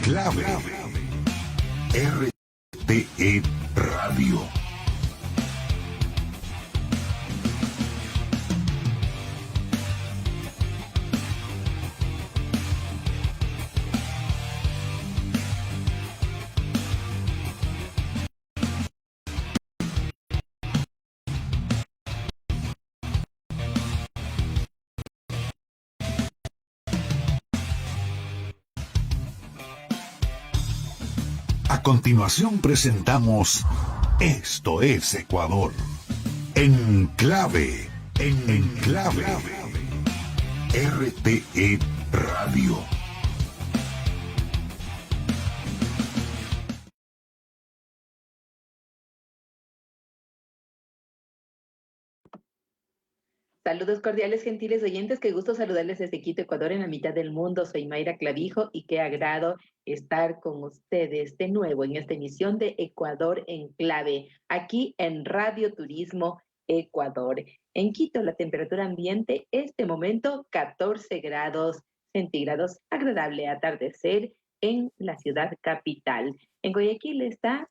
Clave. RTE Radio. A continuación presentamos Esto es Ecuador. En clave. En clave. RTE Radio. Saludos cordiales, gentiles oyentes. Qué gusto saludarles desde Quito, Ecuador, en la mitad del mundo. Soy Mayra Clavijo y qué agrado estar con ustedes de nuevo en esta emisión de Ecuador en Clave, aquí en Radio Turismo Ecuador. En Quito, la temperatura ambiente, este momento, 14 grados centígrados. Agradable atardecer en la ciudad capital. En Guayaquil está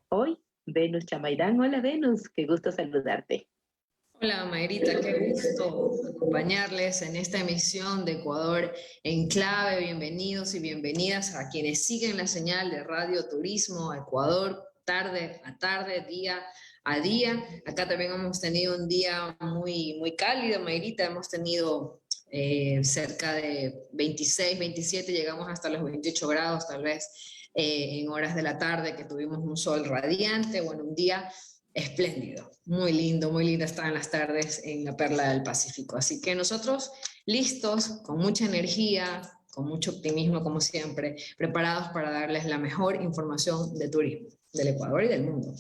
hoy Venus Chamairán. Hola, Venus. Qué gusto saludarte. Hola Mayrita, qué gusto acompañarles en esta emisión de Ecuador en Clave. Bienvenidos y bienvenidas a quienes siguen la señal de Radio Turismo Ecuador, tarde a tarde, día a día. Acá también hemos tenido un día muy cálido, Mayrita. Hemos tenido cerca de 26, 27, llegamos hasta los 28 grados tal vez en horas de la tarde, que tuvimos un sol radiante. Bueno, un día espléndido, muy lindo estar en las tardes en la Perla del Pacífico. Así que nosotros listos, con mucha energía, con mucho optimismo como siempre, preparados para darles la mejor información de turismo del Ecuador y del mundo.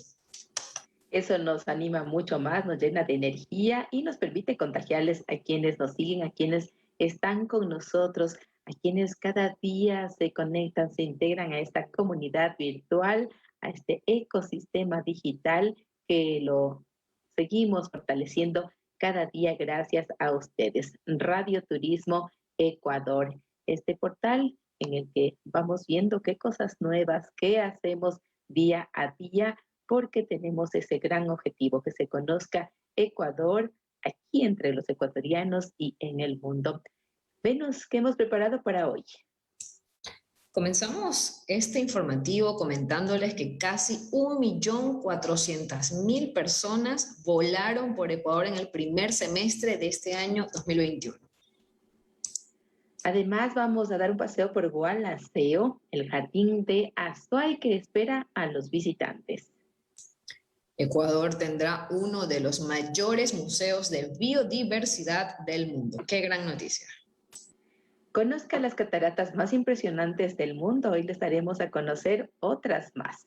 Eso nos anima mucho más, nos llena de energía y nos permite contagiarles a quienes nos siguen, a quienes están con nosotros, a quienes cada día se conectan, se integran a esta comunidad virtual, a este ecosistema digital que lo seguimos fortaleciendo cada día gracias a ustedes. Radio Turismo Ecuador, este portal en el que vamos viendo qué cosas nuevas, qué hacemos día a día, porque tenemos ese gran objetivo, que se conozca Ecuador aquí entre los ecuatorianos y en el mundo. Venus, ¿qué hemos preparado para hoy? Comenzamos este informativo comentándoles que casi 1.400.000 personas volaron por Ecuador en el primer semestre de este año 2021. Además, vamos a dar un paseo por Gualaceo, el jardín de Azuay que espera a los visitantes. Ecuador tendrá uno de los mayores museos de biodiversidad del mundo. ¡Qué gran noticia! Conozca las cataratas más impresionantes del mundo. Hoy les daremos a conocer otras más.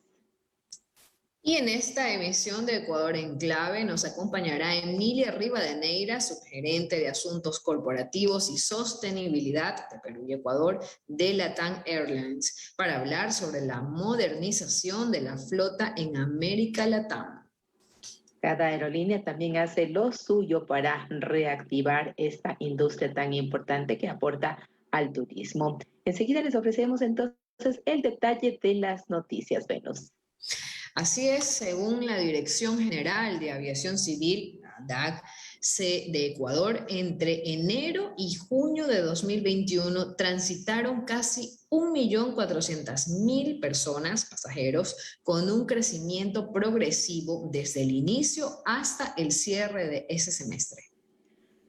Y en esta emisión de Ecuador en Clave nos acompañará Emilia Rivadeneira, subgerente de Asuntos Corporativos y Sostenibilidad de Perú y Ecuador de LATAM Airlines, para hablar sobre la modernización de la flota en América LATAM. Cada aerolínea también hace lo suyo para reactivar esta industria tan importante que aporta al turismo. Enseguida les ofrecemos entonces el detalle de las noticias, Venus. Así es, según la Dirección General de Aviación Civil, la DAC, de Ecuador, entre enero y junio de 2021 transitaron casi 1.400.000 personas, pasajeros, con un crecimiento progresivo desde el inicio hasta el cierre de ese semestre.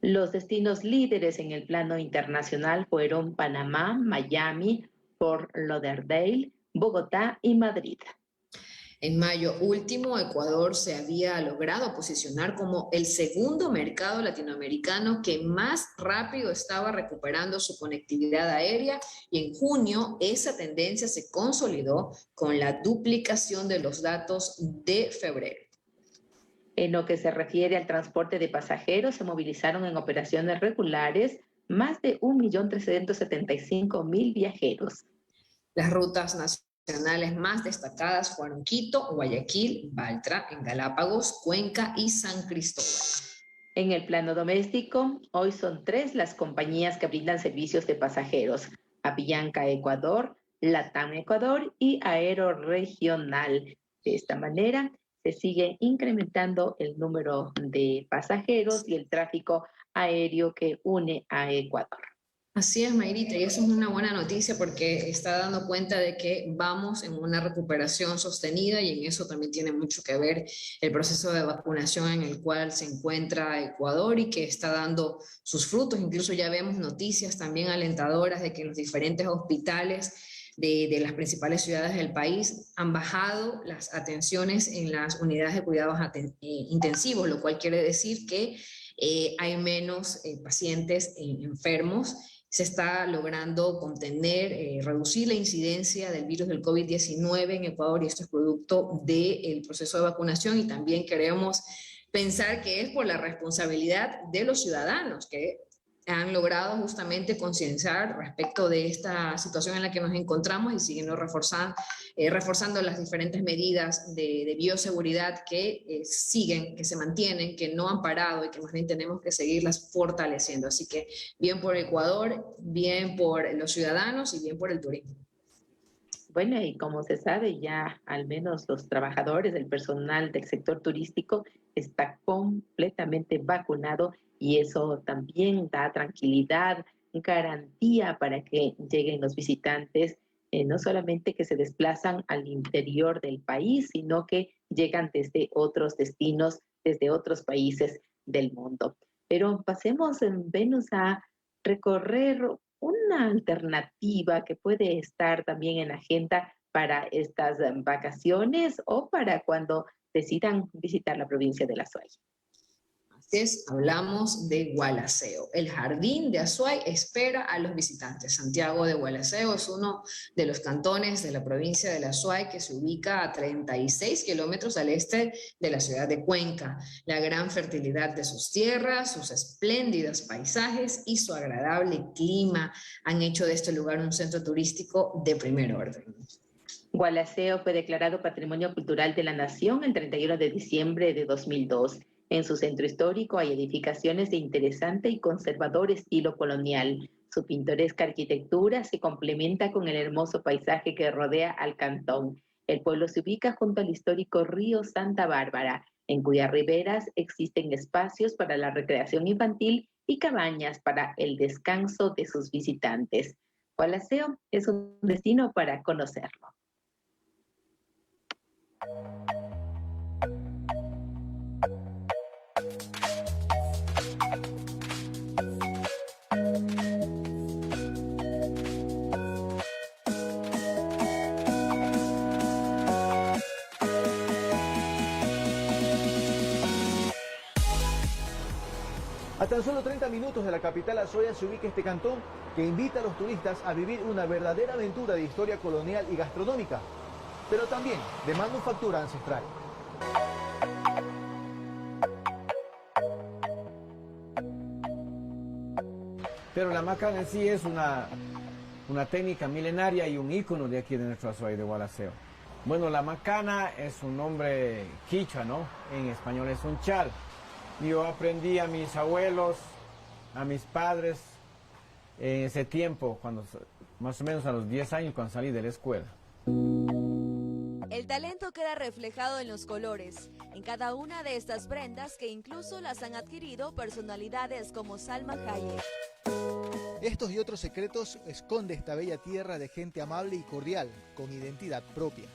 Los destinos líderes en el plano internacional fueron Panamá, Miami, Fort Lauderdale, Bogotá y Madrid. En mayo último, Ecuador se había logrado posicionar como el segundo mercado latinoamericano que más rápido estaba recuperando su conectividad aérea, y en junio esa tendencia se consolidó con la duplicación de los datos de febrero. En lo que se refiere al transporte de pasajeros, se movilizaron en operaciones regulares más de 1.375.000 viajeros. Las rutas nacionales más destacadas fueron Quito, Guayaquil, Baltra, en Galápagos, Cuenca y San Cristóbal. En el plano doméstico, hoy son 3 las compañías que brindan servicios de pasajeros: Avianca Ecuador, LATAM Ecuador y Aeroregional. De esta manera, se sigue incrementando el número de pasajeros y el tráfico aéreo que une a Ecuador. Así es, Mayrita, y eso es una buena noticia porque está dando cuenta de que vamos en una recuperación sostenida y en eso también tiene mucho que ver el proceso de vacunación en el cual se encuentra Ecuador y que está dando sus frutos. Incluso ya vemos noticias también alentadoras de que en los diferentes hospitales de las principales ciudades del país han bajado las atenciones en las unidades de cuidados intensivos, lo cual quiere decir que hay menos pacientes enfermos. Se está logrando contener, reducir la incidencia del virus del COVID-19 en Ecuador y esto es producto del proceso de vacunación y también queremos pensar que es por la responsabilidad de los ciudadanos que han logrado justamente concienciar respecto de esta situación en la que nos encontramos y siguiendo reforzando las diferentes medidas de bioseguridad que siguen, que se mantienen, que no han parado y que más bien tenemos que seguirlas fortaleciendo. Así que bien por Ecuador, bien por los ciudadanos y bien por el turismo. Bueno, y como se sabe, ya al menos los trabajadores, el personal del sector turístico está completamente vacunado y eso también da tranquilidad, garantía para que lleguen los visitantes, no solamente que se desplazan al interior del país, sino que llegan desde otros destinos, desde otros países del mundo. Pero pasemos, Venus, a recorrer una alternativa que puede estar también en la agenda para estas vacaciones o para cuando decidan visitar la provincia de La Suay. Hablamos de Gualaceo. El jardín de Azuay espera a los visitantes. Santiago de Gualaceo es uno de los cantones de la provincia de La Azuay que se ubica a 36 kilómetros al este de la ciudad de Cuenca. La gran fertilidad de sus tierras, sus espléndidos paisajes y su agradable clima han hecho de este lugar un centro turístico de primer orden. Gualaceo fue declarado Patrimonio Cultural de la Nación el 31 de diciembre de 2002. En su centro histórico hay edificaciones de interesante y conservador estilo colonial. Su pintoresca arquitectura se complementa con el hermoso paisaje que rodea al cantón. El pueblo se ubica junto al histórico río Santa Bárbara, en cuyas riberas existen espacios para la recreación infantil y cabañas para el descanso de sus visitantes. Gualaceo es un destino para conocerlo. A tan solo 30 minutos de la capital Azuay se ubica este cantón que invita a los turistas a vivir una verdadera aventura de historia colonial y gastronómica, pero también de manufactura ancestral. Pero la macana en sí es una técnica milenaria y un ícono de aquí de nuestro Azuay de Gualaceo. Bueno, la macana es un nombre quichua, ¿no? En español es un chal. Yo aprendí a mis abuelos, a mis padres, en ese tiempo, cuando, más o menos a los 10 años, cuando salí de la escuela. El talento queda reflejado en los colores, en cada una de estas prendas que incluso las han adquirido personalidades como Salma Hayek. Estos y otros secretos esconde esta bella tierra de gente amable y cordial, con identidad propia.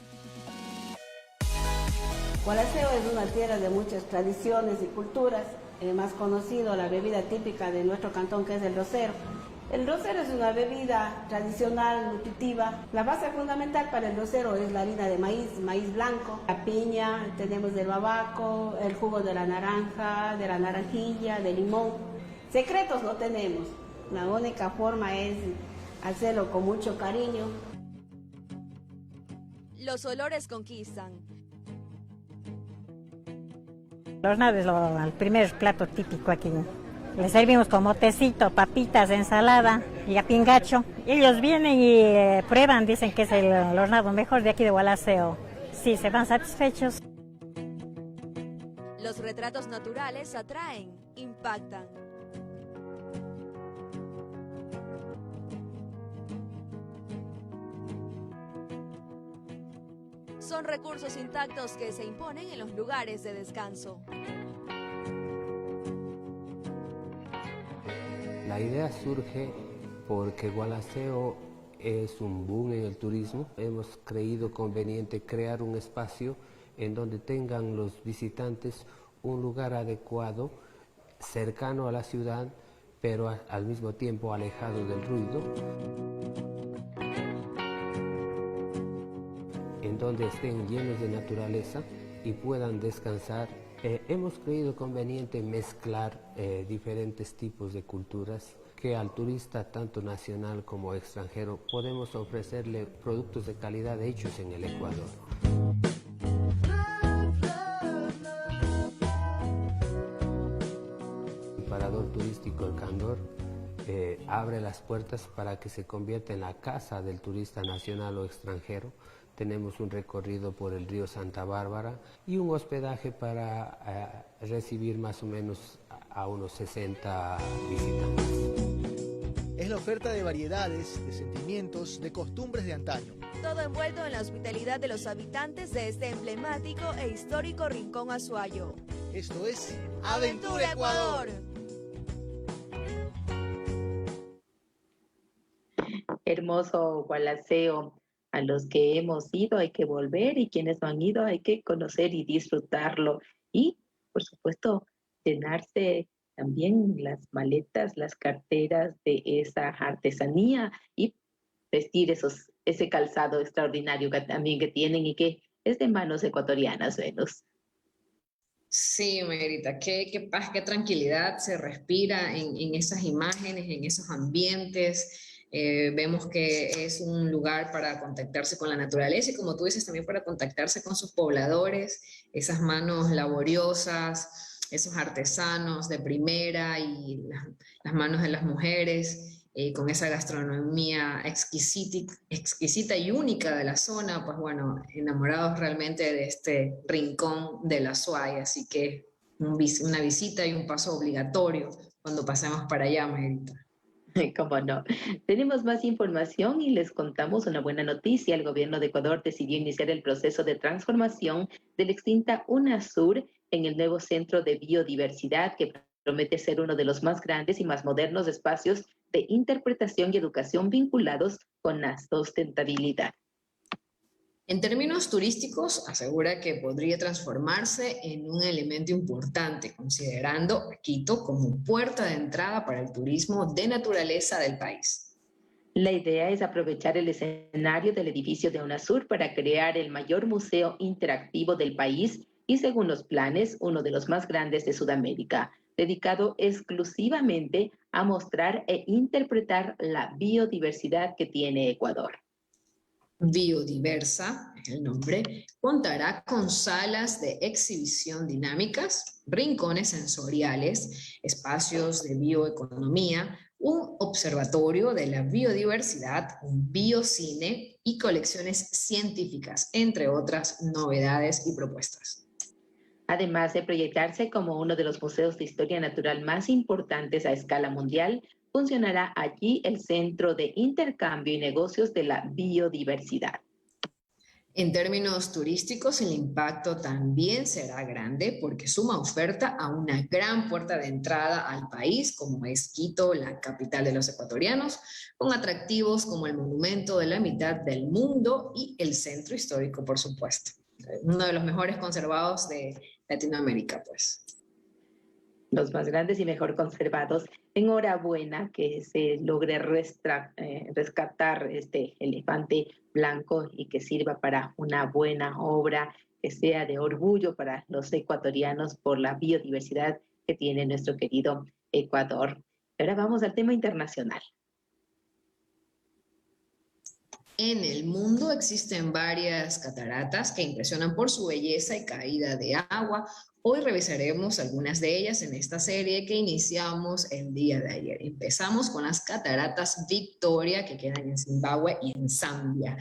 Gualaceo es una tierra de muchas tradiciones y culturas, más conocido la bebida típica de nuestro cantón que es el rosero. El rosero es una bebida tradicional, nutritiva. La base fundamental para el rosero es la harina de maíz, maíz blanco, la piña, tenemos el babaco, el jugo de la naranja, de la naranjilla, de limón. Secretos no tenemos, la única forma es hacerlo con mucho cariño. Los olores conquistan. El hornado es el primer plato típico aquí. Les servimos como tecito, papitas, ensalada y a pingacho. Ellos vienen y prueban, dicen que es el hornado mejor de aquí de Gualaceo. Sí, se van satisfechos. Los retratos naturales atraen, impactan. son recursos intactos que se imponen en los lugares de descanso. La idea surge porque Gualaceo es un boom en el turismo. Hemos creído conveniente crear un espacio en donde tengan los visitantes un lugar adecuado, cercano a la ciudad, pero al mismo tiempo alejado del ruido, en donde estén llenos de naturaleza y puedan descansar. Hemos creído conveniente mezclar diferentes tipos de culturas, que al turista tanto nacional como extranjero podemos ofrecerle productos de calidad hechos en el Ecuador. El parador turístico El Candor abre las puertas para que se convierta en la casa del turista nacional o extranjero. Tenemos un recorrido por el río Santa Bárbara y un hospedaje para recibir más o menos a unos 60 visitantes. Es la oferta de variedades, de sentimientos, de costumbres de antaño. Todo envuelto en la hospitalidad de los habitantes de este emblemático e histórico rincón azuayo. Esto es Aventura Ecuador. Hermoso Gualaceo. A los que hemos ido hay que volver y quienes no han ido hay que conocer y disfrutarlo. Y, por supuesto, llenarse también las maletas, las carteras de esa artesanía y vestir ese calzado extraordinario que tienen y que es de manos ecuatorianas, Venus. Sí, Margarita, qué paz, qué tranquilidad se respira en esas imágenes, en esos ambientes. Vemos que es un lugar para contactarse con la naturaleza y, como tú dices, también para contactarse con sus pobladores, esas manos laboriosas, esos artesanos de primera y las manos de las mujeres, con esa gastronomía exquisita y única de la zona. Pues bueno, enamorados realmente de este rincón de la Azuay, así que una visita y un paso obligatorio cuando pasemos para allá, Margarita. Cómo no. Tenemos más información y les contamos una buena noticia. El gobierno de Ecuador decidió iniciar el proceso de transformación de la extinta UNASUR en el nuevo Centro de Biodiversidad, que promete ser uno de los más grandes y más modernos espacios de interpretación y educación vinculados con la sustentabilidad. En términos turísticos, asegura que podría transformarse en un elemento importante, considerando a Quito como puerta de entrada para el turismo de naturaleza del país. La idea es aprovechar el escenario del edificio de UNASUR para crear el mayor museo interactivo del país y, según los planes, uno de los más grandes de Sudamérica, dedicado exclusivamente a mostrar e interpretar la biodiversidad que tiene Ecuador. Biodiversa, es el nombre, contará con salas de exhibición dinámicas, rincones sensoriales, espacios de bioeconomía, un observatorio de la biodiversidad, un biocine y colecciones científicas, entre otras novedades y propuestas. Además de proyectarse como uno de los museos de historia natural más importantes a escala mundial, funcionará allí el Centro de Intercambio y Negocios de la Biodiversidad. En términos turísticos, el impacto también será grande porque suma oferta a una gran puerta de entrada al país, como es Quito, la capital de los ecuatorianos, con atractivos como el Monumento de la Mitad del Mundo y el Centro Histórico, por supuesto. Uno de los mejores conservados de Latinoamérica, pues. Los más grandes y mejor conservados. Enhorabuena que se logre rescatar este elefante blanco y que sirva para una buena obra, que sea de orgullo para los ecuatorianos por la biodiversidad que tiene nuestro querido Ecuador. Ahora vamos al tema internacional. En el mundo existen varias cataratas que impresionan por su belleza y caída de agua. Hoy revisaremos algunas de ellas en esta serie que iniciamos el día de ayer. Empezamos con las cataratas Victoria, que quedan en Zimbabue y en Zambia.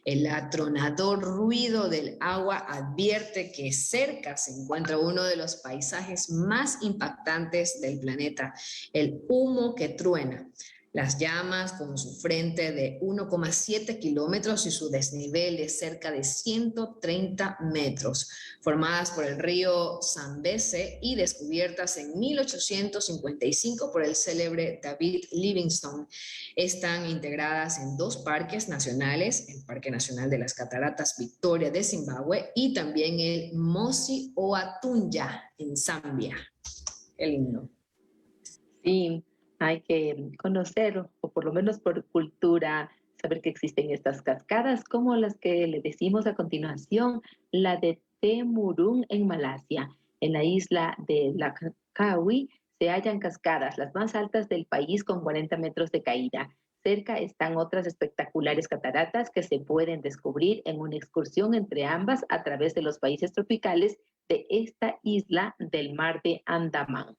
El atronador ruido del agua advierte que cerca se encuentra uno de los paisajes más impactantes del planeta, el humo que truena. Las llamas, con su frente de 1,7 kilómetros y su desnivel de cerca de 130 metros, formadas por el río Zambeze y descubiertas en 1855 por el célebre David Livingstone. Están integradas en 2 parques nacionales, el Parque Nacional de las Cataratas Victoria de Zimbabue y también el Mosi Oatunja en Zambia. Qué lindo. Sí, hay que conocer, o por lo menos por cultura, saber que existen estas cascadas, como las que le decimos a continuación, la de Temurun en Malasia. En la isla de Langkawi se hallan cascadas, las más altas del país con 40 metros de caída. Cerca están otras espectaculares cataratas que se pueden descubrir en una excursión entre ambas a través de los países tropicales de esta isla del mar de Andamán.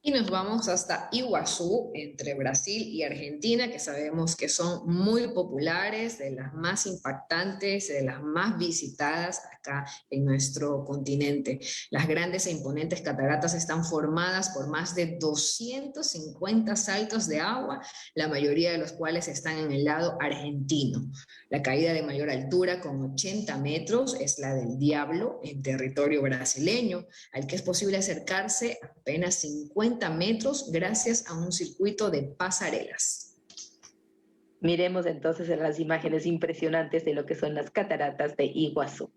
Y nos vamos hasta Iguazú, entre Brasil y Argentina, que sabemos que son muy populares, de las más impactantes, de las más visitadas acá en nuestro continente. Las grandes e imponentes cataratas están formadas por más de 250 saltos de agua, la mayoría de los cuales están en el lado argentino. La caída de mayor altura, con 80 metros, es la del Diablo, en territorio brasileño, al que es posible acercarse apenas 50 metros gracias a un circuito de pasarelas. Miremos entonces en las imágenes impresionantes de lo que son las cataratas de Iguazú.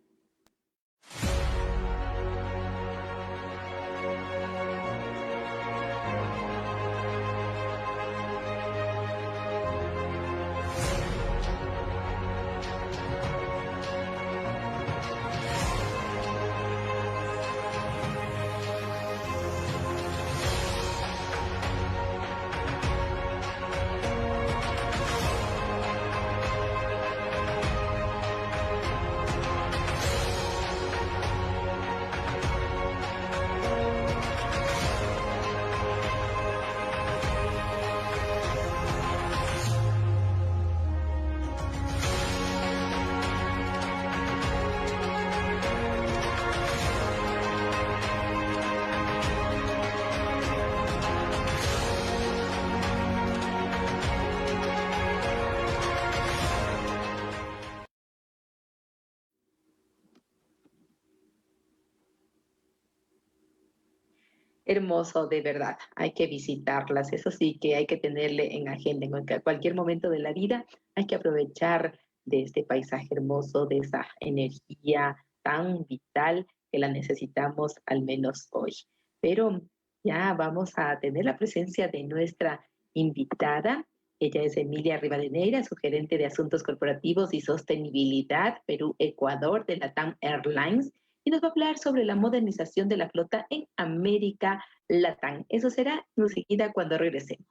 Hermoso, de verdad. Hay que visitarlas. Eso sí que hay que tenerle en agenda. En cualquier momento de la vida hay que aprovechar de este paisaje hermoso, de esa energía tan vital que la necesitamos al menos hoy. Pero ya vamos a tener la presencia de nuestra invitada. Ella es Emilia Rivadeneira, su gerente de Asuntos Corporativos y Sostenibilidad Perú-Ecuador de LATAM Airlines, y nos va a hablar sobre la modernización de la flota en América Latam. Eso será enseguida cuando regresemos.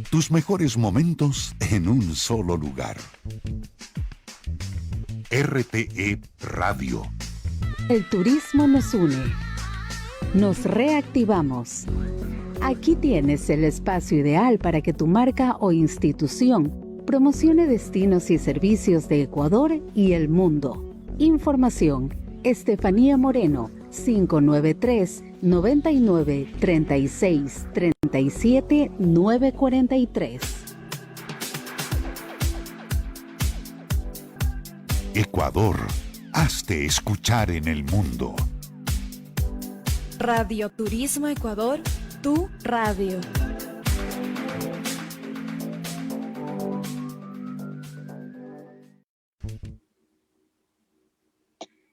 Tus mejores momentos en un solo lugar. RTE Radio. El turismo nos une. Nos reactivamos. Aquí tienes el espacio ideal para que tu marca o institución promocione destinos y servicios de Ecuador y el mundo. Información: Estefanía Moreno, 593-99-36-37-943. Ecuador, hazte escuchar en el mundo. Radio Turismo Ecuador, tu radio.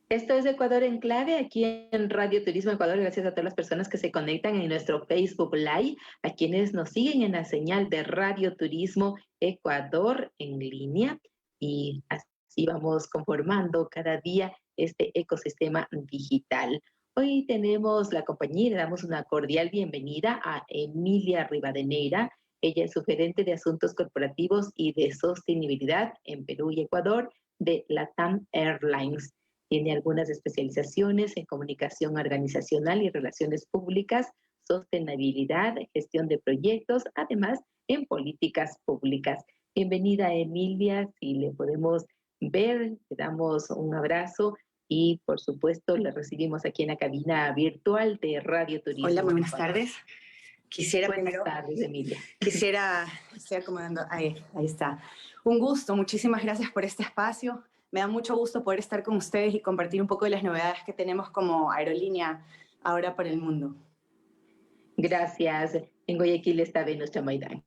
Esto es Ecuador en Clave, aquí en Radio Turismo Ecuador. Gracias a todas las personas que se conectan en nuestro Facebook Live, a quienes nos siguen en la señal de Radio Turismo Ecuador en línea. Y así vamos conformando cada día este ecosistema digital. Hoy tenemos la compañía y le damos una cordial bienvenida a Emilia Rivadeneira. Ella es su gerente de Asuntos Corporativos y de Sostenibilidad en Perú y Ecuador de LATAM Airlines. Tiene algunas especializaciones en comunicación organizacional y relaciones públicas, sostenibilidad, gestión de proyectos, además en políticas públicas. Bienvenida, Emilia. Si le podemos ver, le damos un abrazo y, por supuesto, le recibimos aquí en la cabina virtual de Radio Turismo. Hola, muy buenas tardes. Quisiera Buenas primero, tardes, Emilia. estoy acomodando, ahí está. Un gusto, muchísimas gracias por este espacio. Me da mucho gusto poder estar con ustedes y compartir un poco de las novedades que tenemos como aerolínea ahora para el mundo. Gracias. En Guayaquil está Venus Chamaidán.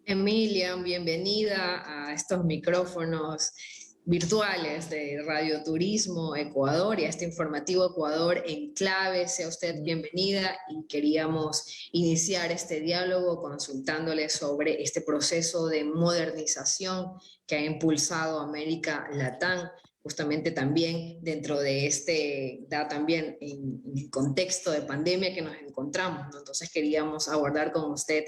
Emilia, bienvenida a estos micrófonos virtuales de Radio Turismo Ecuador y a este informativo Ecuador en clave. Sea usted bienvenida y queríamos iniciar este diálogo consultándole sobre este proceso de modernización que ha impulsado América Latam, justamente también dentro de también en el contexto de pandemia que nos encontramos, ¿no? Entonces queríamos abordar con usted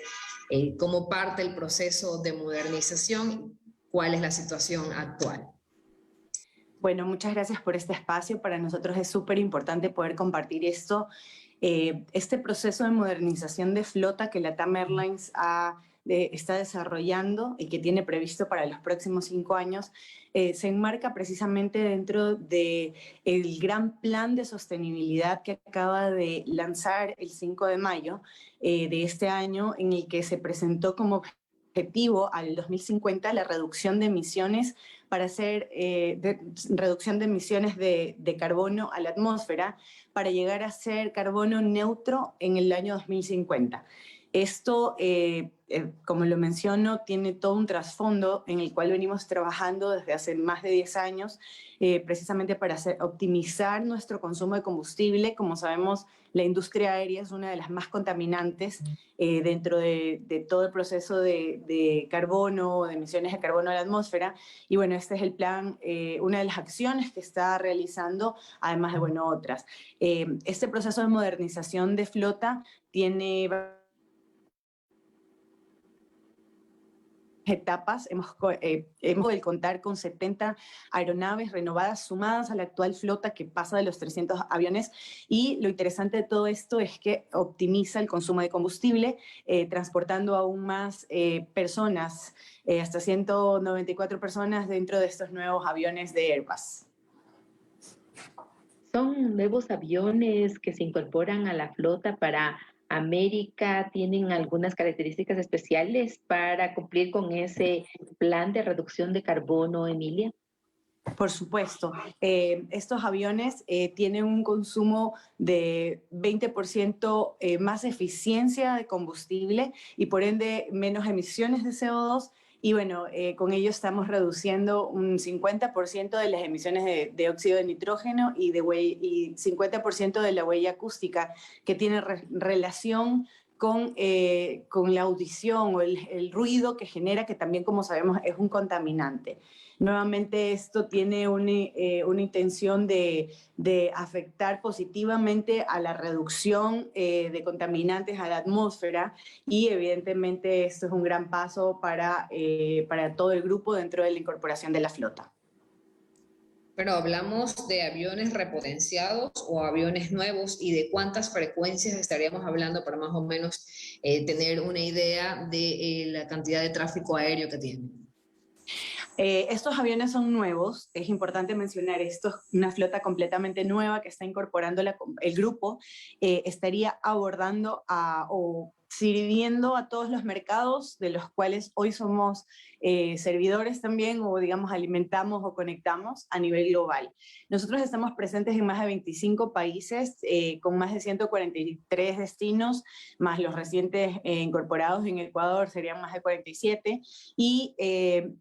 cómo parte el proceso de modernización, cuál es la situación actual. Bueno, muchas gracias por este espacio. Para nosotros es súper importante poder compartir esto. Este proceso de modernización de flota que LATAM Airlines está desarrollando y que tiene previsto para los próximos 5 años, se enmarca precisamente dentro del gran plan de sostenibilidad que acaba de lanzar el 5 de mayo de este año, en el que se presentó como objetivo al 2050 la reducción de emisiones para hacer reducción de emisiones de carbono a la atmósfera para llegar a ser carbono neutro en el año 2050. Esto, como lo menciono, tiene todo un trasfondo en el cual venimos trabajando desde hace más de 10 años, precisamente para optimizar nuestro consumo de combustible. Como sabemos, la industria aérea es una de las más contaminantes dentro de todo el proceso de carbono, de emisiones de carbono a la atmósfera. Y bueno, este es el plan, una de las acciones que está realizando, además de, bueno, otras. Este proceso de modernización de flota tiene etapas. Hemos de contar con 70 aeronaves renovadas sumadas a la actual flota que pasa de los 300 aviones, y lo interesante de todo esto es que optimiza el consumo de combustible, transportando aún más personas, hasta 194 personas dentro de estos nuevos aviones de Airbus. Son nuevos aviones que se incorporan a la flota para América. ¿Tienen algunas características especiales para cumplir con ese plan de reducción de carbono, Emilia? Por supuesto. Estos aviones tienen un consumo de 20% más eficiencia de combustible y por ende menos emisiones de CO2. Y bueno, con ello estamos reduciendo un 50% de las emisiones de óxido de nitrógeno y 50% de la huella acústica, que tiene relación con la audición o el ruido que genera, que también, como sabemos, es un contaminante. Nuevamente, esto tiene una intención de afectar positivamente a la reducción de contaminantes a la atmósfera, y evidentemente esto es un gran paso para todo el grupo dentro de la incorporación de la flota. Pero hablamos de aviones repotenciados o aviones nuevos, y de cuántas frecuencias estaríamos hablando para más o menos tener una idea de la cantidad de tráfico aéreo que tienen. Estos aviones son nuevos, es importante mencionar esto, una flota completamente nueva que está incorporando el grupo, estaría abordando o sirviendo a todos los mercados de los cuales hoy somos servidores también, o digamos alimentamos o conectamos a nivel global. Nosotros estamos presentes en más de 25 países, con más de 143 destinos, más los recientes incorporados en Ecuador serían más de 47, y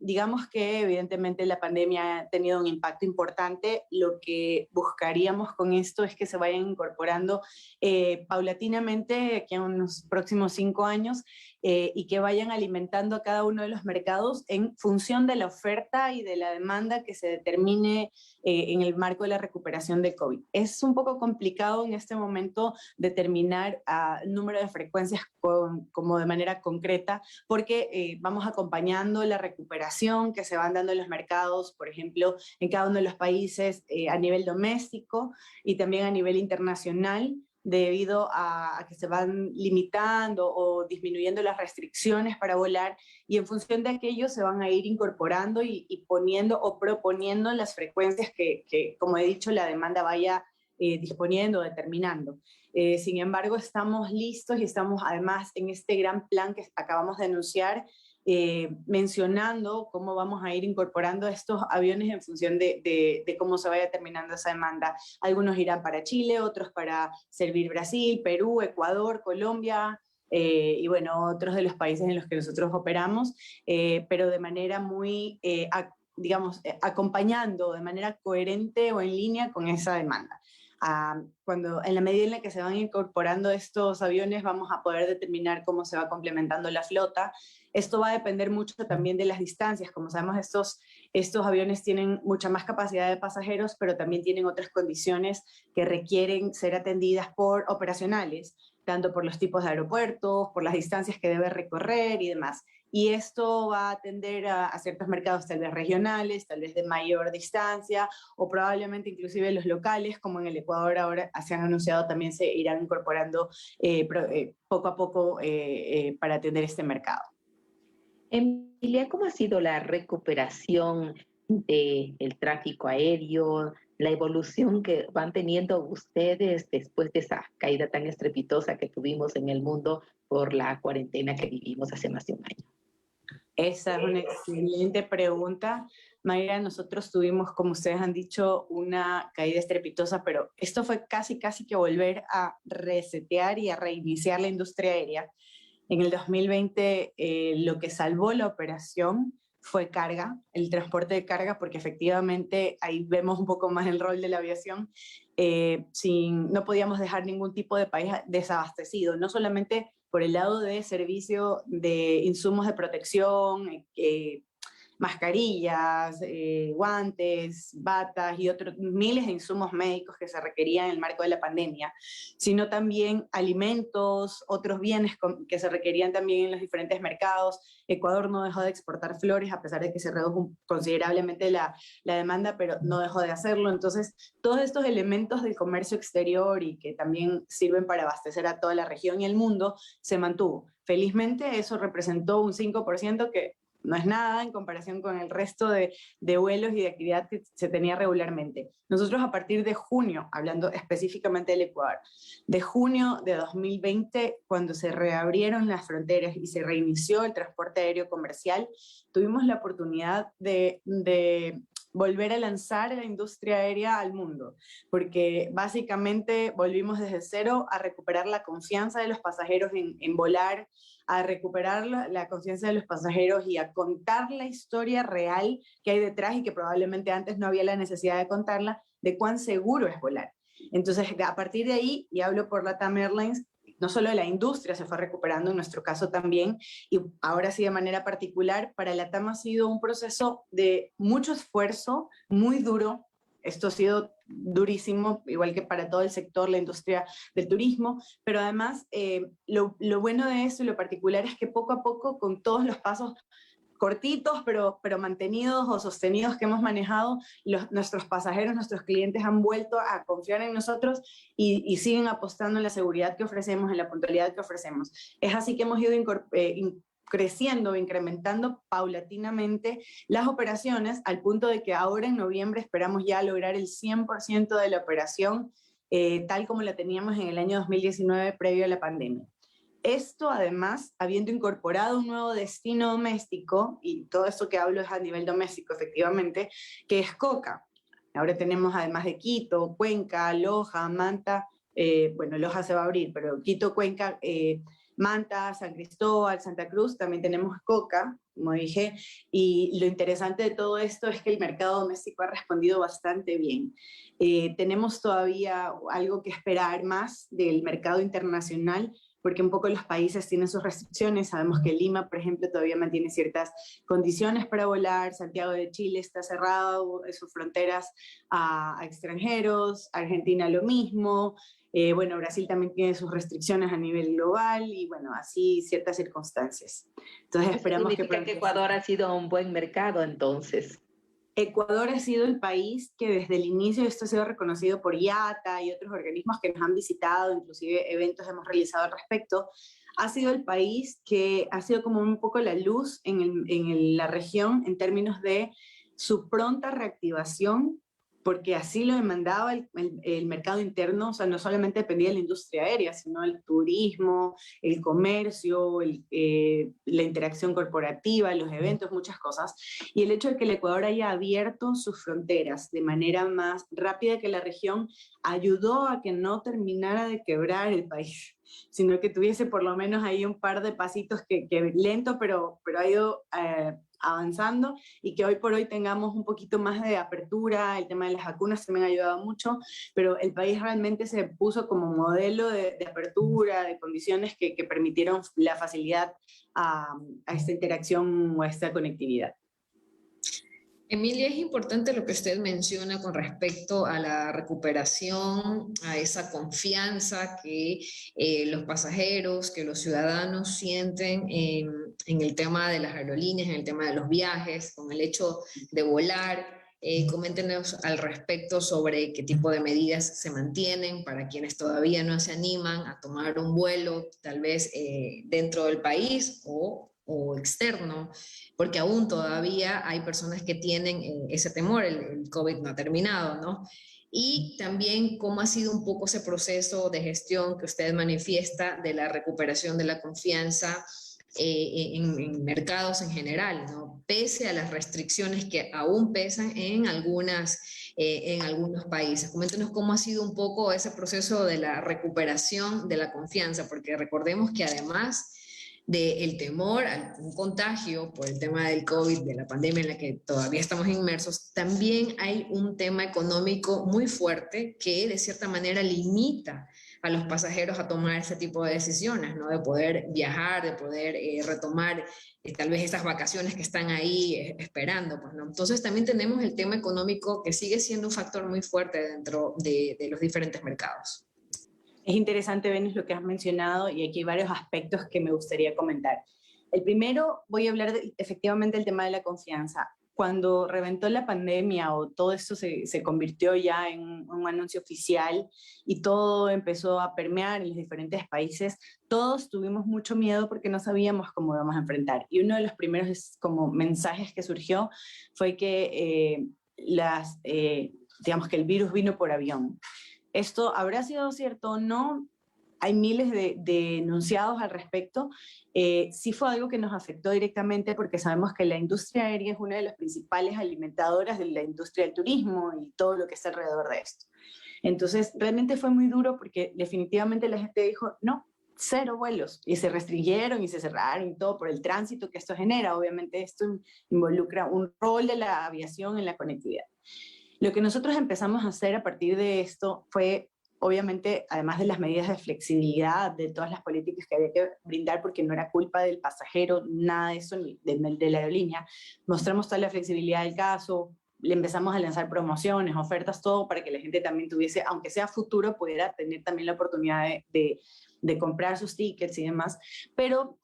digamos que evidentemente la pandemia ha tenido un impacto importante. Lo que buscaríamos con esto es que se vayan incorporando paulatinamente aquí en unos próximos 5 años, y que vayan alimentando a cada uno de los mercados en función de la oferta y de la demanda que se determine en el marco de la recuperación de COVID. Es un poco complicado en este momento determinar el número de frecuencias como de manera concreta, porque vamos acompañando la recuperación que se van dando en los mercados, por ejemplo, en cada uno de los países a nivel doméstico y también a nivel internacional, debido a que se van limitando o disminuyendo las restricciones para volar, y en función de aquello se van a ir incorporando y poniendo o proponiendo las frecuencias que, como he dicho, la demanda vaya disponiendo, determinando. Sin embargo, estamos listos y estamos además en este gran plan que acabamos de anunciar, mencionando cómo vamos a ir incorporando estos aviones en función de cómo se vaya terminando esa demanda. Algunos irán para Chile, otros para servir Brasil, Perú, Ecuador, Colombia, y bueno, otros de los países en los que nosotros operamos, pero de manera muy, digamos, acompañando de manera coherente o en línea con esa demanda. Cuando, en la medida en la que se van incorporando estos aviones, vamos a poder determinar cómo se va complementando la flota. Esto va a depender mucho también de las distancias. Como sabemos, estos aviones tienen mucha más capacidad de pasajeros, pero también tienen otras condiciones que requieren ser atendidas por operacionales, tanto por los tipos de aeropuertos, por las distancias que debe recorrer y demás. Y esto va a atender a ciertos mercados tal vez regionales, tal vez de mayor distancia, o probablemente inclusive los locales, como en el Ecuador ahora se han anunciado, también se irán incorporando poco a poco para atender este mercado. Emilia, ¿cómo ha sido la recuperación del tráfico aéreo, la evolución que van teniendo ustedes después de esa caída tan estrepitosa que tuvimos en el mundo por la cuarentena que vivimos hace más de un año? Esa es una excelente pregunta. Mayra, nosotros tuvimos, como ustedes han dicho, una caída estrepitosa, pero esto fue casi que volver a resetear y a reiniciar la industria aérea. En el 2020 lo que salvó la operación fue carga, el transporte de carga, porque efectivamente ahí vemos un poco más el rol de la aviación. No podíamos dejar ningún tipo de país desabastecido, no solamente por el lado de servicio de insumos de protección, mascarillas, guantes, batas y otros miles de insumos médicos que se requerían en el marco de la pandemia, sino también alimentos, otros bienes que se requerían también en los diferentes mercados. Ecuador no dejó de exportar flores a pesar de que se redujo considerablemente la demanda, pero no dejó de hacerlo. Entonces, todos estos elementos del comercio exterior y que también sirven para abastecer a toda la región y el mundo se mantuvo. Felizmente eso representó un 5% que no es nada en comparación con el resto de vuelos y de actividad que se tenía regularmente. Nosotros a partir de junio, hablando específicamente del Ecuador, de junio de 2020, cuando se reabrieron las fronteras y se reinició el transporte aéreo comercial, tuvimos la oportunidad de volver a lanzar la industria aérea al mundo, porque básicamente volvimos desde cero a recuperar la confianza de los pasajeros en volar, a recuperar la confianza de los pasajeros y a contar la historia real que hay detrás y que probablemente antes no había la necesidad de contarla, de cuán seguro es volar. Entonces, a partir de ahí, y hablo por LATAM Airlines, no solo la industria se fue recuperando, en nuestro caso también, y ahora sí de manera particular, para LATAM ha sido un proceso de mucho esfuerzo, muy duro. Esto ha sido durísimo, igual que para todo el sector, la industria del turismo, pero además lo bueno de esto y lo particular es que poco a poco, con todos los pasos cortitos, pero mantenidos o sostenidos que hemos manejado, nuestros pasajeros, nuestros clientes han vuelto a confiar en nosotros y siguen apostando en la seguridad que ofrecemos, en la puntualidad que ofrecemos. Es así que hemos ido creciendo, incrementando paulatinamente las operaciones al punto de que ahora en noviembre esperamos ya lograr el 100% de la operación tal como la teníamos en el año 2019 previo a la pandemia. Esto además, habiendo incorporado un nuevo destino doméstico, y todo esto que hablo es a nivel doméstico efectivamente, que es Coca. Ahora tenemos además de Quito, Cuenca, Loja, Manta, bueno, Loja se va a abrir, pero Quito, Cuenca, Manta, San Cristóbal, Santa Cruz, también tenemos Coca, como dije, y lo interesante de todo esto es que el mercado doméstico ha respondido bastante bien. Tenemos todavía algo que esperar más del mercado internacional, porque un poco los países tienen sus restricciones. Sabemos que Lima, por ejemplo, todavía mantiene ciertas condiciones para volar, Santiago de Chile está cerrado, sus fronteras a extranjeros, Argentina lo mismo, bueno, Brasil también tiene sus restricciones a nivel global y bueno, así ciertas circunstancias. Entonces esperamos que Ecuador ha sido un buen mercado entonces. Ecuador ha sido el país que desde el inicio, esto ha sido reconocido por IATA y otros organismos que nos han visitado, inclusive eventos hemos realizado al respecto, ha sido el país que ha sido como un poco la luz en la región en términos de su pronta reactivación porque así lo demandaba el mercado interno, o sea, no solamente dependía de la industria aérea, sino el turismo, el comercio, la interacción corporativa, los eventos, muchas cosas. Y el hecho de que el Ecuador haya abierto sus fronteras de manera más rápida que la región ayudó a que no terminara de quebrar el país, sino que tuviese por lo menos ahí un par de pasitos que lento, pero ha ido avanzando, y que hoy por hoy tengamos un poquito más de apertura. El tema de las vacunas también ha ayudado mucho, pero el país realmente se puso como modelo de apertura, de condiciones que permitieron la facilidad a esta interacción o a esta conectividad. Emilia, es importante lo que usted menciona con respecto a la recuperación, a esa confianza que los pasajeros, que los ciudadanos sienten en el tema de las aerolíneas, en el tema de los viajes, con el hecho de volar. Coméntenos al respecto sobre qué tipo de medidas se mantienen para quienes todavía no se animan a tomar un vuelo, tal vez dentro del país o externo, porque aún todavía hay personas que tienen ese temor, el COVID no ha terminado, ¿no? Y también cómo ha sido un poco ese proceso de gestión que usted manifiesta de la recuperación de la confianza en mercados en general, ¿no? Pese a las restricciones que aún pesan en algunos países. Coméntenos cómo ha sido un poco ese proceso de la recuperación de la confianza, porque recordemos que además del temor a un contagio por el tema del COVID, de la pandemia en la que todavía estamos inmersos, también hay un tema económico muy fuerte que de cierta manera limita a los pasajeros a tomar ese tipo de decisiones, ¿no? De poder viajar, de poder retomar tal vez estas vacaciones que están ahí esperando, pues, ¿no? Entonces también tenemos el tema económico que sigue siendo un factor muy fuerte dentro de los diferentes mercados. Es interesante, Venus, lo que has mencionado, y aquí hay varios aspectos que me gustaría comentar. El primero, voy a hablar efectivamente del tema de la confianza. Cuando reventó la pandemia o todo esto se convirtió ya en un anuncio oficial y todo empezó a permear en los diferentes países, todos tuvimos mucho miedo porque no sabíamos cómo íbamos a enfrentar. Y uno de los primeros como mensajes que surgió fue que digamos que el virus vino por avión. ¿Esto habrá sido cierto o no? Hay miles de enunciados al respecto. Sí fue algo que nos afectó directamente porque sabemos que la industria aérea es una de las principales alimentadoras de la industria del turismo y todo lo que está alrededor de esto. Entonces, realmente fue muy duro porque definitivamente la gente dijo, no, 0 vuelos. Y se restringieron y se cerraron y todo por el tránsito que esto genera. Obviamente esto involucra un rol de la aviación en la conectividad. Lo que nosotros empezamos a hacer a partir de esto fue, obviamente, además de las medidas de flexibilidad, de todas las políticas que había que brindar, porque no era culpa del pasajero, nada de eso, ni de la aerolínea, mostramos toda la flexibilidad del caso, le empezamos a lanzar promociones, ofertas, todo para que la gente también tuviese, aunque sea futuro, pudiera tener también la oportunidad de comprar sus tickets y demás. Pero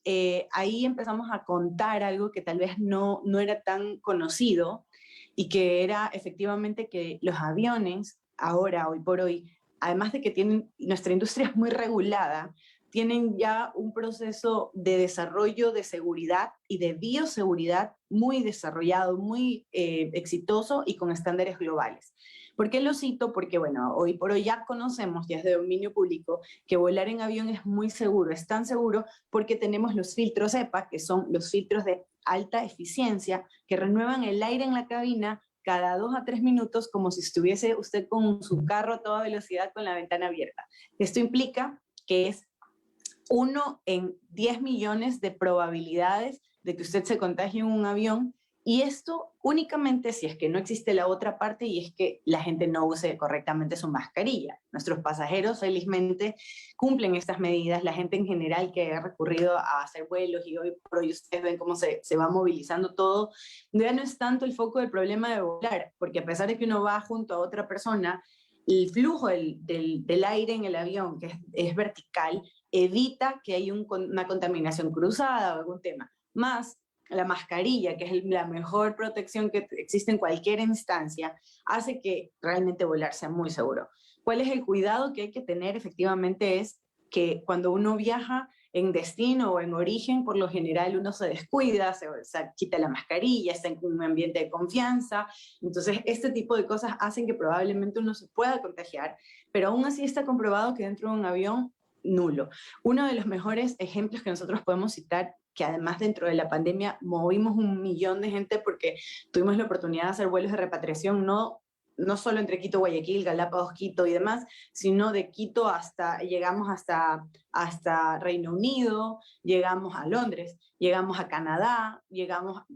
ahí empezamos a contar algo que tal vez no era tan conocido, y que era efectivamente que los aviones, ahora, hoy por hoy, además de que nuestra industria es muy regulada, tienen ya un proceso de desarrollo de seguridad y de bioseguridad muy desarrollado, muy exitoso y con estándares globales. ¿Por qué lo cito? Porque, bueno, hoy por hoy ya conocemos, ya es de dominio público, que volar en avión es muy seguro. Es tan seguro porque tenemos los filtros EPA, que son los filtros de alta eficiencia, que renuevan el aire en la cabina cada 2 a 3 minutos, como si estuviese usted con su carro a toda velocidad con la ventana abierta. Esto implica que es 1 en 10 millones de probabilidades de que usted se contagie en un avión, y esto únicamente si es que no existe la otra parte, y es que la gente no use correctamente su mascarilla. Nuestros pasajeros felizmente cumplen estas medidas, la gente en general que ha recurrido a hacer vuelos, y hoy por hoy ustedes ven cómo se va movilizando todo, ya no es tanto el foco del problema de volar, porque a pesar de que uno va junto a otra persona, el flujo del aire en el avión, que es vertical, evita que haya una contaminación cruzada o algún tema. Más la mascarilla, que es la mejor protección que existe en cualquier instancia, hace que realmente volar sea muy seguro. ¿Cuál es el cuidado que hay que tener? Efectivamente es que cuando uno viaja, en destino o en origen, por lo general uno se descuida, se quita la mascarilla, está en un ambiente de confianza. Entonces, este tipo de cosas hacen que probablemente uno se pueda contagiar, pero aún así está comprobado que dentro de un avión, nulo. Uno de los mejores ejemplos que nosotros podemos citar, que además dentro de la pandemia movimos 1 millón de gente porque tuvimos la oportunidad de hacer vuelos de repatriación, no solo entre Quito, Guayaquil, Galápagos, Quito y demás, sino de Quito llegamos hasta Reino Unido, llegamos a Londres, llegamos a Canadá,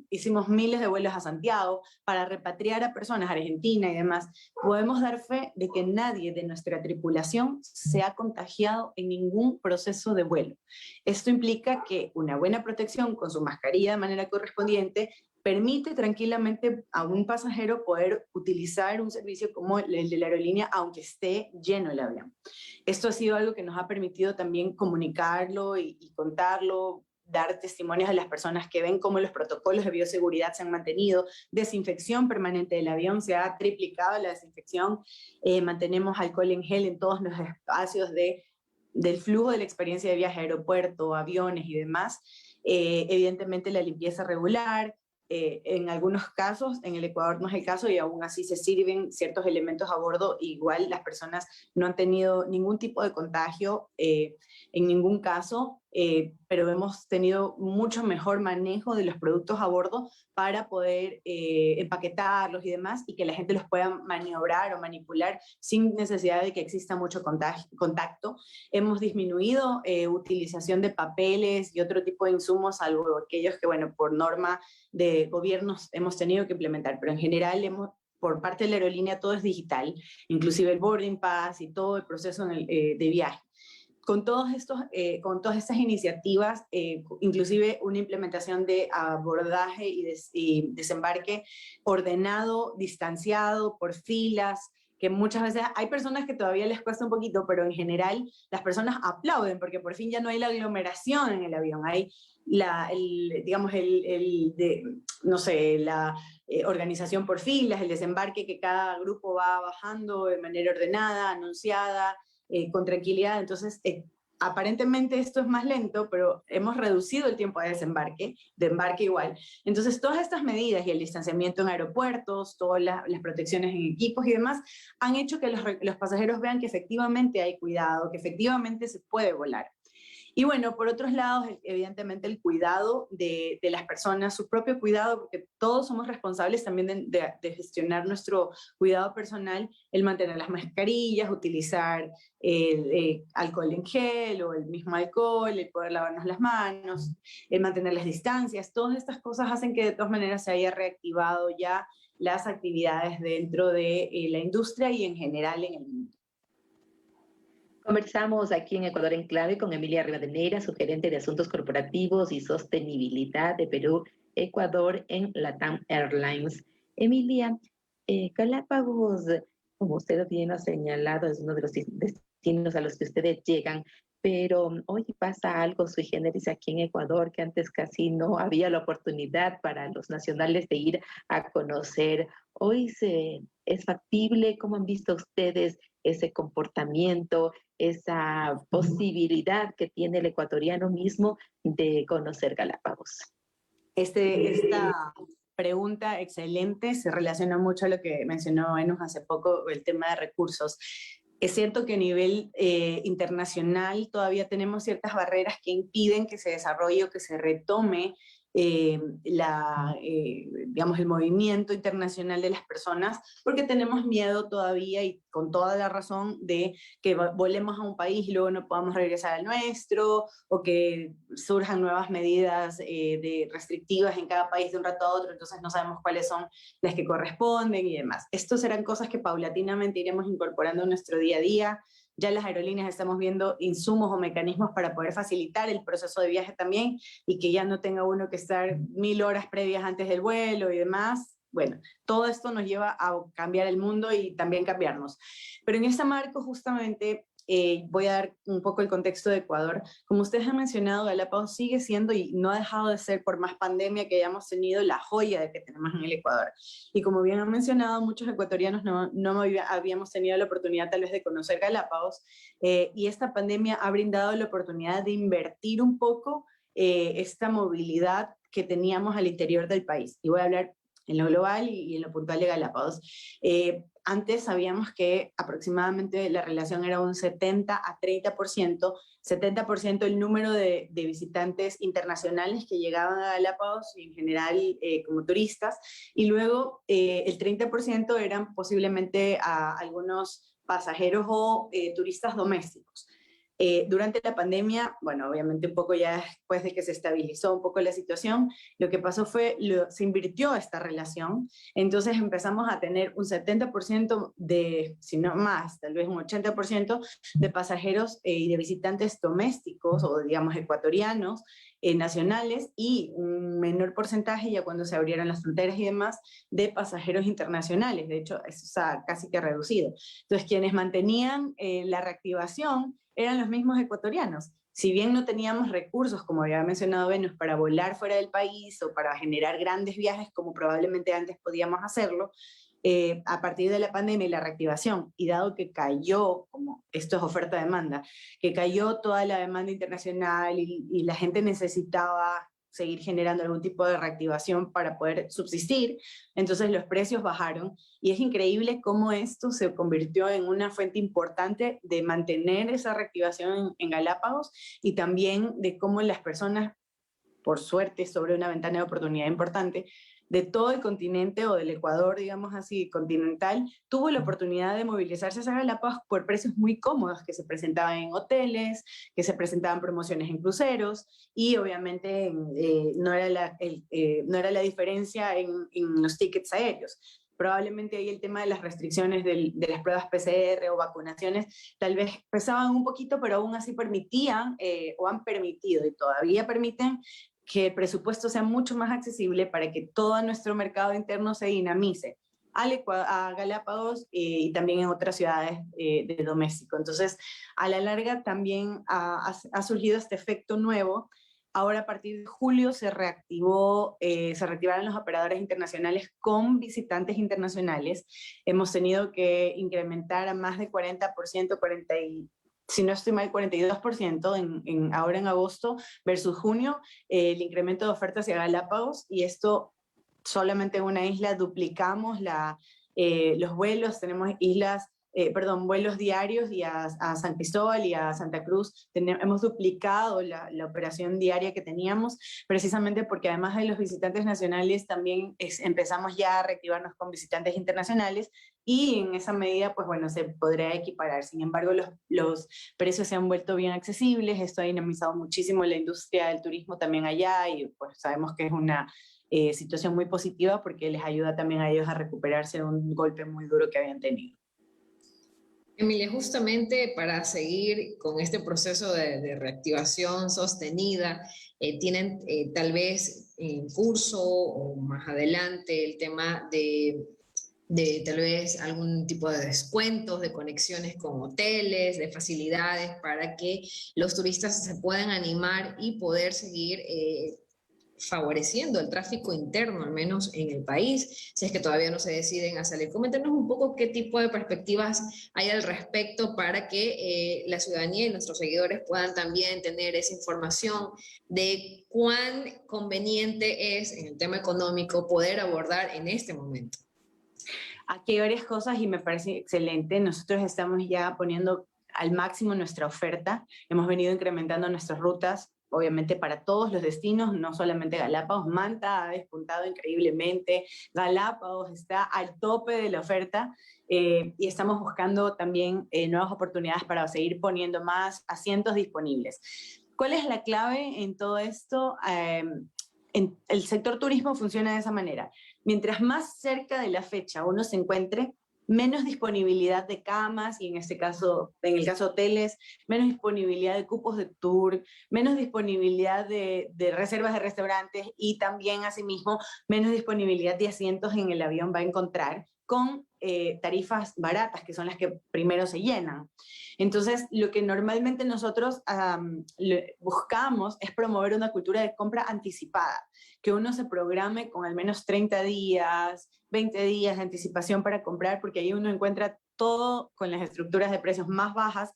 hicimos miles de vuelos a Santiago para repatriar a personas a Argentina y demás. Podemos dar fe de que nadie de nuestra tripulación se ha contagiado en ningún proceso de vuelo. Esto implica que una buena protección con su mascarilla de manera correspondiente permite tranquilamente a un pasajero poder utilizar un servicio como el de la aerolínea, aunque esté lleno el avión. Esto ha sido algo que nos ha permitido también comunicarlo y contarlo, dar testimonios de las personas que ven cómo los protocolos de bioseguridad se han mantenido, desinfección permanente del avión, se ha triplicado la desinfección, mantenemos alcohol en gel en todos los espacios del flujo de la experiencia de viaje a aeropuerto, aviones y demás, evidentemente la limpieza regular. En algunos casos, en el Ecuador no es el caso y aún así se sirven ciertos elementos a bordo, igual las personas no han tenido ningún tipo de contagio en ningún caso, pero hemos tenido mucho mejor manejo de los productos a bordo para poder empaquetarlos y demás, y que la gente los pueda maniobrar o manipular sin necesidad de que exista mucho contacto. Hemos disminuido utilización de papeles y otro tipo de insumos, salvo aquellos que, bueno, por norma de gobiernos hemos tenido que implementar, pero en general por parte de la aerolínea todo es digital, inclusive el boarding pass y todo el proceso de viaje. Con todas estas iniciativas, inclusive una implementación de abordaje y desembarque ordenado, distanciado, por filas, que muchas veces hay personas que todavía les cuesta un poquito, pero en general las personas aplauden porque por fin ya no hay la aglomeración en el avión, hay la organización por filas, el desembarque que cada grupo va bajando de manera ordenada, anunciada, con tranquilidad. Entonces, aparentemente esto es más lento, pero hemos reducido el tiempo de embarque igual. Entonces, todas estas medidas y el distanciamiento en aeropuertos, todas las protecciones en equipos y demás, han hecho que los pasajeros vean que efectivamente hay cuidado, que efectivamente se puede volar. Y bueno, por otros lados, evidentemente el cuidado de las personas, su propio cuidado, porque todos somos responsables también de gestionar nuestro cuidado personal, el mantener las mascarillas, utilizar alcohol en gel o el mismo alcohol, el poder lavarnos las manos, el mantener las distancias, todas estas cosas hacen que de todas maneras se haya reactivado ya las actividades dentro de la industria y en general en el mundo. Conversamos aquí en Ecuador en Clave con Emilia Rivadeneira, su gerente de Asuntos Corporativos y Sostenibilidad de Perú, Ecuador en LATAM Airlines. Emilia, Galápagos, como usted bien ha señalado, es uno de los destinos a los que ustedes llegan, pero hoy pasa algo sui generis aquí en Ecuador que antes casi no había la oportunidad para los nacionales de ir a conocer. Hoy es factible. ¿Cómo han visto ustedes ese comportamiento, esa posibilidad que tiene el ecuatoriano mismo de conocer Galápagos? Esta pregunta excelente se relaciona mucho a lo que mencionó Enos hace poco, el tema de recursos. Es cierto que a nivel internacional todavía tenemos ciertas barreras que impiden que se desarrolle o que se retome el movimiento internacional de las personas, porque tenemos miedo todavía, y con toda la razón, de que volemos a un país y luego no podamos regresar al nuestro, o que surjan nuevas medidas restrictivas en cada país de un rato a otro, entonces no sabemos cuáles son las que corresponden y demás. Estos serán cosas que paulatinamente iremos incorporando en nuestro día a día. Ya las aerolíneas estamos viendo insumos o mecanismos para poder facilitar el proceso de viaje también, y que ya no tenga uno que estar 1000 horas previas antes del vuelo y demás. Bueno, todo esto nos lleva a cambiar el mundo y también cambiarnos. Pero en este marco justamente voy a dar un poco el contexto de Ecuador. Como ustedes han mencionado, Galápagos sigue siendo y no ha dejado de ser, por más pandemia que hayamos tenido, la joya de que tenemos en el Ecuador. Y como bien han mencionado, muchos ecuatorianos no habíamos tenido la oportunidad tal vez de conocer Galápagos, y esta pandemia ha brindado la oportunidad de invertir un poco esta movilidad que teníamos al interior del país. Y voy a hablar en lo global y en lo puntual de Galápagos. Antes sabíamos que aproximadamente la relación era un 70 a 30%, 70% el número de visitantes internacionales que llegaban a Galápagos, en general como turistas, y luego el 30% eran posiblemente a algunos pasajeros o turistas domésticos. Durante la pandemia, bueno, obviamente un poco ya después de que se estabilizó un poco la situación, lo que pasó fue, se invirtió esta relación, entonces empezamos a tener un 70% de, si no más, tal vez un 80% de pasajeros y de visitantes domésticos o digamos ecuatorianos, nacionales, y un menor porcentaje ya cuando se abrieron las fronteras y demás de pasajeros internacionales. De hecho, eso está casi que reducido. Entonces, quienes mantenían la reactivación eran los mismos ecuatorianos. Si bien no teníamos recursos, como había mencionado Venus, para volar fuera del país o para generar grandes viajes como probablemente antes podíamos hacerlo, a partir de la pandemia y la reactivación, y dado que cayó, como esto es oferta-demanda, que cayó toda la demanda internacional y la gente necesitaba seguir generando algún tipo de reactivación para poder subsistir, entonces los precios bajaron, y es increíble cómo esto se convirtió en una fuente importante de mantener esa reactivación en Galápagos, y también de cómo las personas, por suerte, sobre una ventana de oportunidad importante, de todo el continente o del Ecuador, digamos así, continental, tuvo la oportunidad de movilizarse a Galápagos por precios muy cómodos que se presentaban en hoteles, que se presentaban promociones en cruceros, y obviamente no era la diferencia en los tickets aéreos. Probablemente ahí el tema de las restricciones de las pruebas PCR o vacunaciones tal vez pesaban un poquito, pero aún así permitían o han permitido y todavía permiten que el presupuesto sea mucho más accesible para que todo nuestro mercado interno se dinamice a Galápagos y también en otras ciudades de doméstico. Entonces, a la larga también ha surgido este efecto nuevo. Ahora a partir de julio se reactivaron los operadores internacionales con visitantes internacionales. Hemos tenido que incrementar a más de 40%, si no estoy mal, 42% ahora en agosto versus junio, el incremento de ofertas hacia Galápagos, y esto solamente en una isla duplicamos los vuelos, tenemos vuelos diarios, y a San Cristóbal y a Santa Cruz hemos duplicado la operación diaria que teníamos, precisamente porque además de los visitantes nacionales también empezamos ya a reactivarnos con visitantes internacionales, y en esa medida pues bueno, se podrá equiparar. Sin embargo, los precios se han vuelto bien accesibles, esto ha dinamizado muchísimo la industria del turismo también allá, y pues sabemos que es una situación muy positiva porque les ayuda también a ellos a recuperarse de un golpe muy duro que habían tenido. Emilia, justamente para seguir con este proceso de reactivación sostenida, ¿tienen tal vez en curso o más adelante el tema de tal vez algún tipo de descuentos, de conexiones con hoteles, de facilidades para que los turistas se puedan animar y poder seguir favoreciendo el tráfico interno, al menos en el país, si es que todavía no se deciden a salir? Coméntanos un poco qué tipo de perspectivas hay al respecto para que la ciudadanía y nuestros seguidores puedan también tener esa información de cuán conveniente es en el tema económico poder abordar en este momento. Aquí hay varias cosas y me parece excelente. Nosotros estamos ya poniendo al máximo nuestra oferta, hemos venido incrementando nuestras rutas, obviamente para todos los destinos, no solamente Galápagos. Manta ha despuntado increíblemente, Galápagos está al tope de la oferta, y estamos buscando también nuevas oportunidades para seguir poniendo más asientos disponibles. ¿Cuál es la clave en todo esto? El sector turismo funciona de esa manera. Mientras más cerca de la fecha uno se encuentre, menos disponibilidad de camas, y en el caso hoteles, menos disponibilidad de cupos de tour, menos disponibilidad de reservas de restaurantes, y también asimismo menos disponibilidad de asientos en el avión va a encontrar con tarifas baratas, que son las que primero se llenan. Entonces, lo que normalmente nosotros buscamos es promover una cultura de compra anticipada, que uno se programe con al menos 30 días, 20 días de anticipación para comprar, porque ahí uno encuentra todo con las estructuras de precios más bajas,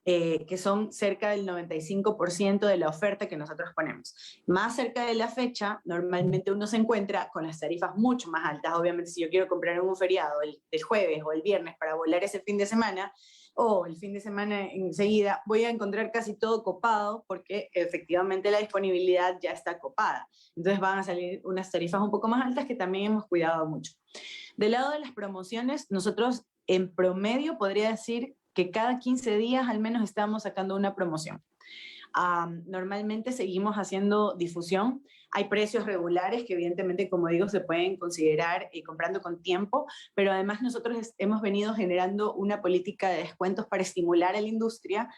que son cerca del 95% de la oferta que nosotros ponemos. Más cerca de la fecha, normalmente uno se encuentra con las tarifas mucho más altas. Obviamente, si yo quiero comprar en un feriado el jueves o el viernes para volar ese fin de semana, o el fin de semana enseguida, voy a encontrar casi todo copado porque efectivamente la disponibilidad ya está copada. Entonces van a salir unas tarifas un poco más altas que también hemos cuidado mucho. Del lado de las promociones, nosotros en promedio podría decir que cada 15 días al menos estamos sacando una promoción. Normalmente seguimos haciendo difusión. Hay precios regulares que evidentemente, como digo, se pueden considerar comprando con tiempo, pero además nosotros hemos venido generando una política de descuentos para estimular a la industria,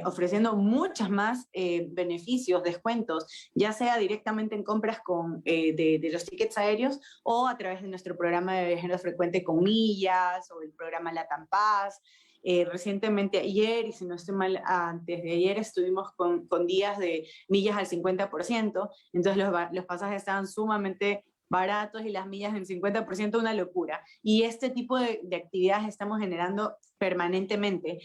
ofreciendo muchas más beneficios, descuentos, ya sea directamente en compras de los tickets aéreos o a través de nuestro programa de viajeros frecuente con millas o el programa LATAM Pass. Recientemente ayer, y si no estoy mal, antes de ayer estuvimos con días de millas al 50%, entonces los pasajes estaban sumamente baratos y las millas en 50%, una locura. Y este tipo de actividades estamos generando permanentemente,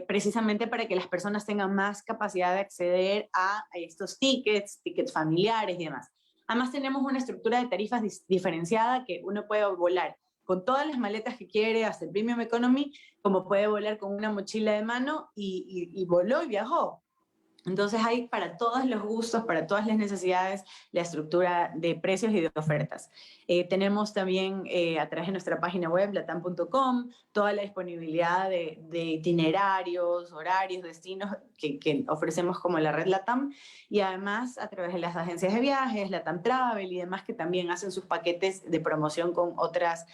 precisamente para que las personas tengan más capacidad de acceder a estos tickets familiares y demás. Además tenemos una estructura de tarifas diferenciada que uno puede volar con todas las maletas que quiere, hasta el Premium Economy, como puede volar con una mochila de mano y voló y viajó. Entonces hay para todos los gustos, para todas las necesidades, la estructura de precios y de ofertas. Tenemos también a través de nuestra página web, latam.com, toda la disponibilidad de itinerarios, horarios, destinos que ofrecemos como la red LATAM, y además a través de las agencias de viajes, LATAM Travel y demás, que también hacen sus paquetes de promoción con otros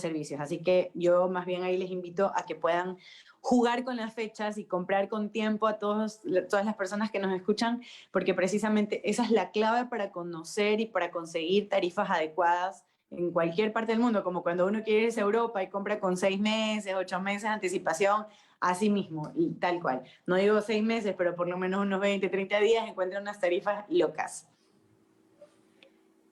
servicios. Así que yo más bien ahí les invito a que puedan jugar con las fechas y comprar con tiempo a todas las personas que nos escuchan, porque precisamente esa es la clave para conocer y para conseguir tarifas adecuadas en cualquier parte del mundo, como cuando uno quiere irse a Europa y compra con 6 meses, 8 meses de anticipación, así mismo, y tal cual. No digo 6 meses, pero por lo menos unos 20, 30 días encuentran unas tarifas locas.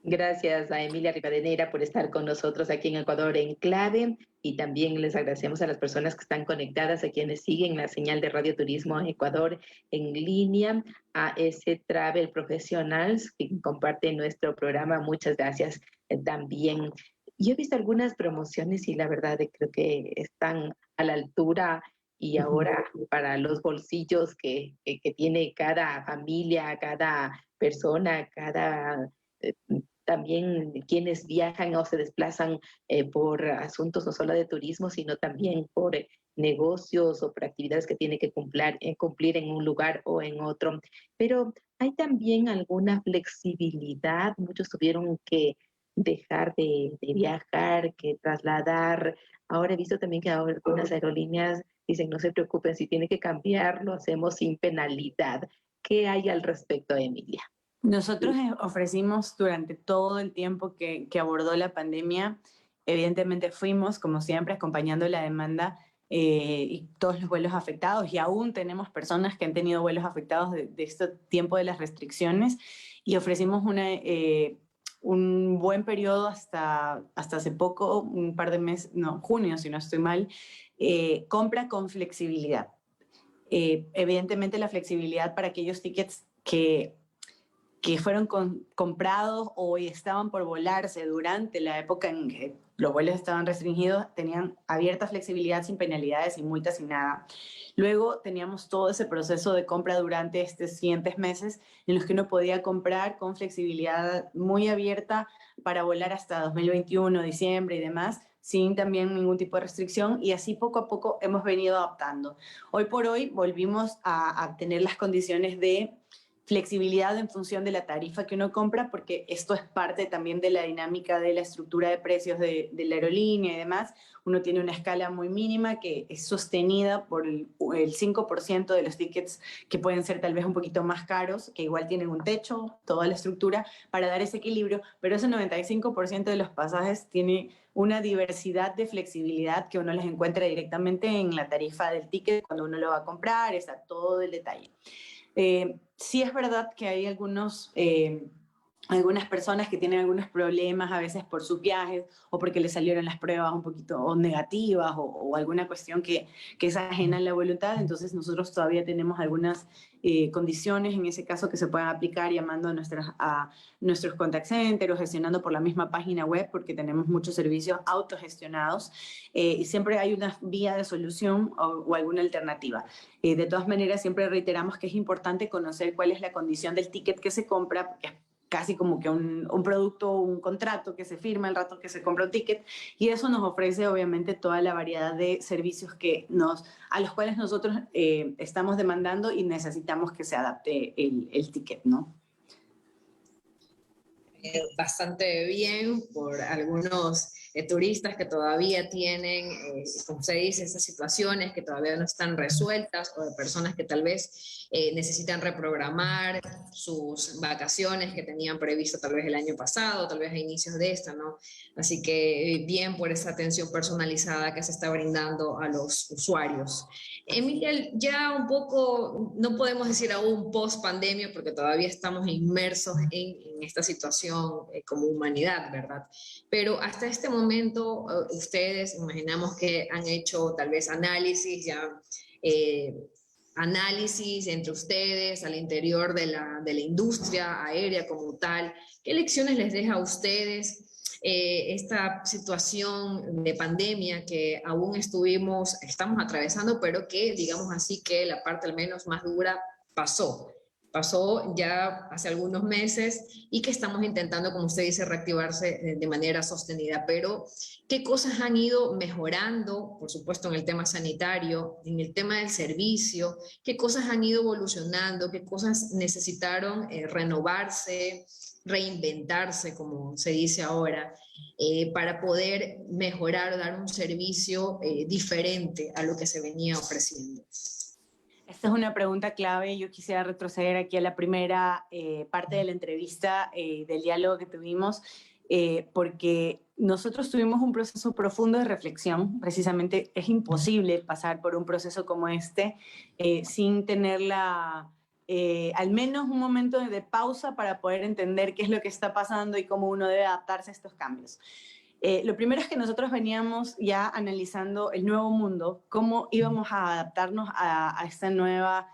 Gracias a Emilia Rivadeneira por estar con nosotros aquí en Ecuador en Clave, y también les agradecemos a las personas que están conectadas, a quienes siguen la señal de Radio Turismo Ecuador en línea, a ese Travel Professionals que comparte nuestro programa. Muchas gracias también. Yo he visto algunas promociones y la verdad creo que están a la altura, y ahora para los bolsillos que tiene cada familia, cada persona, también quienes viajan o se desplazan por asuntos no solo de turismo, sino también por negocios o por actividades que tienen que cumplir en un lugar o en otro. Pero hay también alguna flexibilidad. Muchos tuvieron que dejar de viajar, que trasladar. Ahora he visto también que algunas aerolíneas dicen, no se preocupen, si tiene que cambiar, lo hacemos sin penalidad. ¿Qué hay al respecto, Emilia? Nosotros ofrecimos durante todo el tiempo que abordó la pandemia, evidentemente fuimos, como siempre, acompañando la demanda y todos los vuelos afectados, y aún tenemos personas que han tenido vuelos afectados de este tiempo de las restricciones, y ofrecimos un buen periodo hasta hace poco, un par de meses, no, junio si no estoy mal, compra con flexibilidad. Evidentemente la flexibilidad para aquellos tickets que fueron comprados o estaban por volarse durante la época en que los vuelos estaban restringidos, tenían abierta flexibilidad sin penalidades, sin multas, sin nada. Luego teníamos todo ese proceso de compra durante estos siguientes meses en los que uno podía comprar con flexibilidad muy abierta para volar hasta 2021, diciembre y demás, sin también ningún tipo de restricción, y así poco a poco hemos venido adaptando. Hoy por hoy volvimos a tener las condiciones de flexibilidad en función de la tarifa que uno compra, porque esto es parte también de la dinámica de la estructura de precios de la aerolínea y demás. Uno tiene una escala muy mínima que es sostenida por el 5% de los tickets que pueden ser tal vez un poquito más caros, que igual tienen un techo, toda la estructura, para dar ese equilibrio, pero ese 95% de los pasajes tiene una diversidad de flexibilidad que uno les encuentra directamente en la tarifa del ticket cuando uno lo va a comprar, está todo el detalle. Sí es verdad que hay algunas personas que tienen algunos problemas a veces por sus viajes o porque les salieron las pruebas un poquito negativas o alguna cuestión que es ajena a la voluntad. Entonces nosotros todavía tenemos algunas condiciones en ese caso que se pueden aplicar llamando a nuestros contact centers o gestionando por la misma página web, porque tenemos muchos servicios autogestionados y siempre hay una vía de solución o alguna alternativa. De todas maneras, siempre reiteramos que es importante conocer cuál es la condición del ticket que se compra, porque es casi como que un producto o un contrato que se firma el rato que se compra un ticket, y eso nos ofrece obviamente toda la variedad de servicios a los cuales nosotros estamos demandando y necesitamos que se adapte el ticket, ¿no? Bastante bien por algunos turistas que todavía tienen, como se dice, esas situaciones que todavía no están resueltas, o de personas que tal vez necesitan reprogramar sus vacaciones que tenían previsto tal vez el año pasado, tal vez a inicios de esta, ¿no? Así que bien por esa atención personalizada que se está brindando a los usuarios. Miguel, ya un poco, no podemos decir aún post pandemia porque todavía estamos inmersos en esta situación como humanidad, ¿verdad? Pero hasta este momento ustedes, imaginamos que han hecho tal vez análisis entre ustedes al interior de la industria aérea como tal. ¿Qué lecciones les deja a ustedes esta situación de pandemia que aún estamos atravesando, pero que, digamos así, que la parte al menos más dura pasó ya hace algunos meses y que estamos intentando, como usted dice, reactivarse de manera sostenida? Pero ¿qué cosas han ido mejorando, por supuesto, en el tema sanitario, en el tema del servicio? ¿Qué cosas han ido evolucionando? ¿Qué cosas necesitaron renovarse, reinventarse, como se dice ahora, para poder mejorar o dar un servicio diferente a lo que se venía ofreciendo? Esta es una pregunta clave. Yo quisiera retroceder aquí a la primera parte de la entrevista, del diálogo que tuvimos, porque nosotros tuvimos un proceso profundo de reflexión. Precisamente es imposible pasar por un proceso como este sin tener al menos un momento de pausa para poder entender qué es lo que está pasando y cómo uno debe adaptarse a estos cambios. Lo primero es que nosotros veníamos ya analizando el nuevo mundo, cómo íbamos a adaptarnos a esta nueva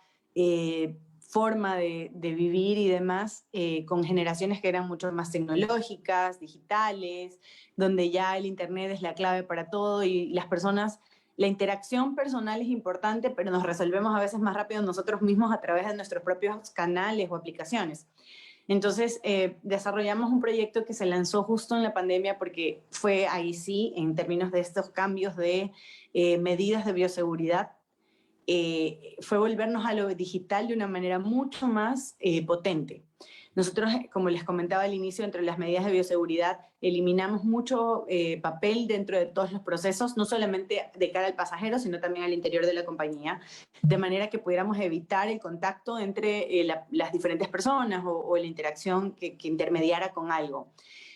forma de vivir y demás, con generaciones que eran mucho más tecnológicas, digitales, donde ya el Internet es la clave para todo y las personas, la interacción personal es importante, pero nos resolvemos a veces más rápido nosotros mismos a través de nuestros propios canales o aplicaciones. Entonces, desarrollamos un proyecto que se lanzó justo en la pandemia porque fue ahí sí, en términos de estos cambios de medidas de bioseguridad, fue volvernos a lo digital de una manera mucho más potente. Nosotros, como les comentaba al inicio, entre las medidas de bioseguridad, eliminamos mucho papel dentro de todos los procesos, no solamente de cara al pasajero, sino también al interior de la compañía, de manera que pudiéramos evitar el contacto entre las diferentes personas o la interacción que intermediara con algo.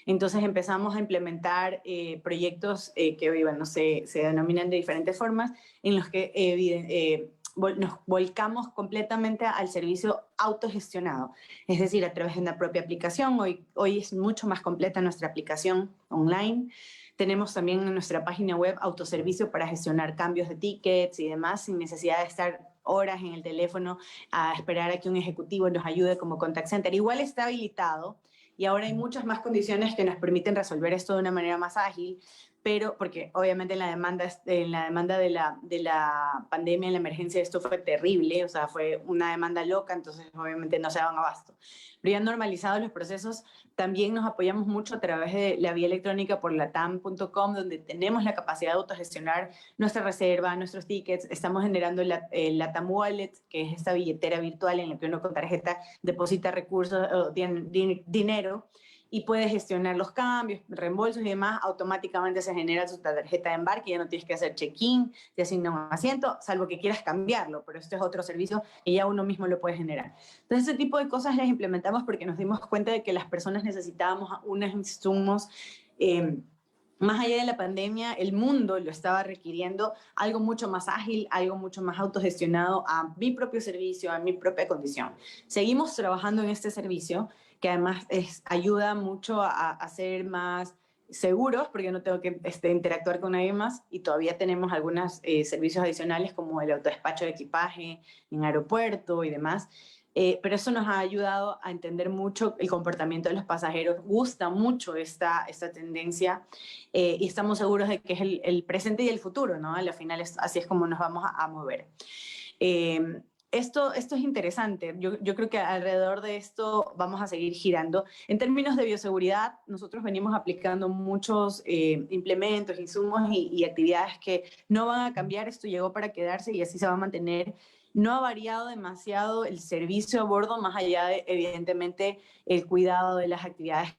Entonces empezamos a implementar proyectos que hoy, bueno, se denominan de diferentes formas, en los que nos volcamos completamente al servicio autogestionado, es decir, a través de una propia aplicación. Hoy es mucho más completa nuestra aplicación online. Tenemos también en nuestra página web autoservicio para gestionar cambios de tickets y demás, sin necesidad de estar horas en el teléfono a esperar a que un ejecutivo nos ayude como contact center. Igual está habilitado y ahora hay muchas más condiciones que nos permiten resolver esto de una manera más ágil, pero porque obviamente en la demanda de la pandemia, en la emergencia, esto fue terrible, o sea, fue una demanda loca, entonces obviamente no se daban abasto. Pero ya normalizados los procesos, también nos apoyamos mucho a través de la vía electrónica por latam.com, donde tenemos la capacidad de autogestionar nuestra reserva, nuestros tickets. Estamos generando el Latam Wallet, que es esta billetera virtual en la que uno con tarjeta deposita recursos o dinero, y puedes gestionar los cambios, reembolsos y demás. Automáticamente se genera tu tarjeta de embarque, ya no tienes que hacer check-in, te asignan un asiento, salvo que quieras cambiarlo, pero este es otro servicio y ya uno mismo lo puede generar. Entonces, ese tipo de cosas las implementamos porque nos dimos cuenta de que las personas necesitábamos unos insumos. Más allá de la pandemia, el mundo lo estaba requiriendo, algo mucho más ágil, algo mucho más autogestionado a mi propio servicio, a mi propia condición. Seguimos trabajando en este servicio, que además ayuda mucho a ser más seguros, porque no tengo que interactuar con nadie más, y todavía tenemos algunos servicios adicionales como el autodespacho de equipaje en aeropuerto y demás. Pero eso nos ha ayudado a entender mucho el comportamiento de los pasajeros. Gusta mucho esta tendencia y estamos seguros de que es el presente y el futuro, ¿no? Al final así es como nos vamos a mover. Esto es interesante. Yo creo que alrededor de esto vamos a seguir girando. En términos de bioseguridad, nosotros venimos aplicando muchos implementos, insumos y actividades que no van a cambiar. Esto llegó para quedarse y así se va a mantener. No ha variado demasiado el servicio a bordo, más allá de, evidentemente, el cuidado de las actividades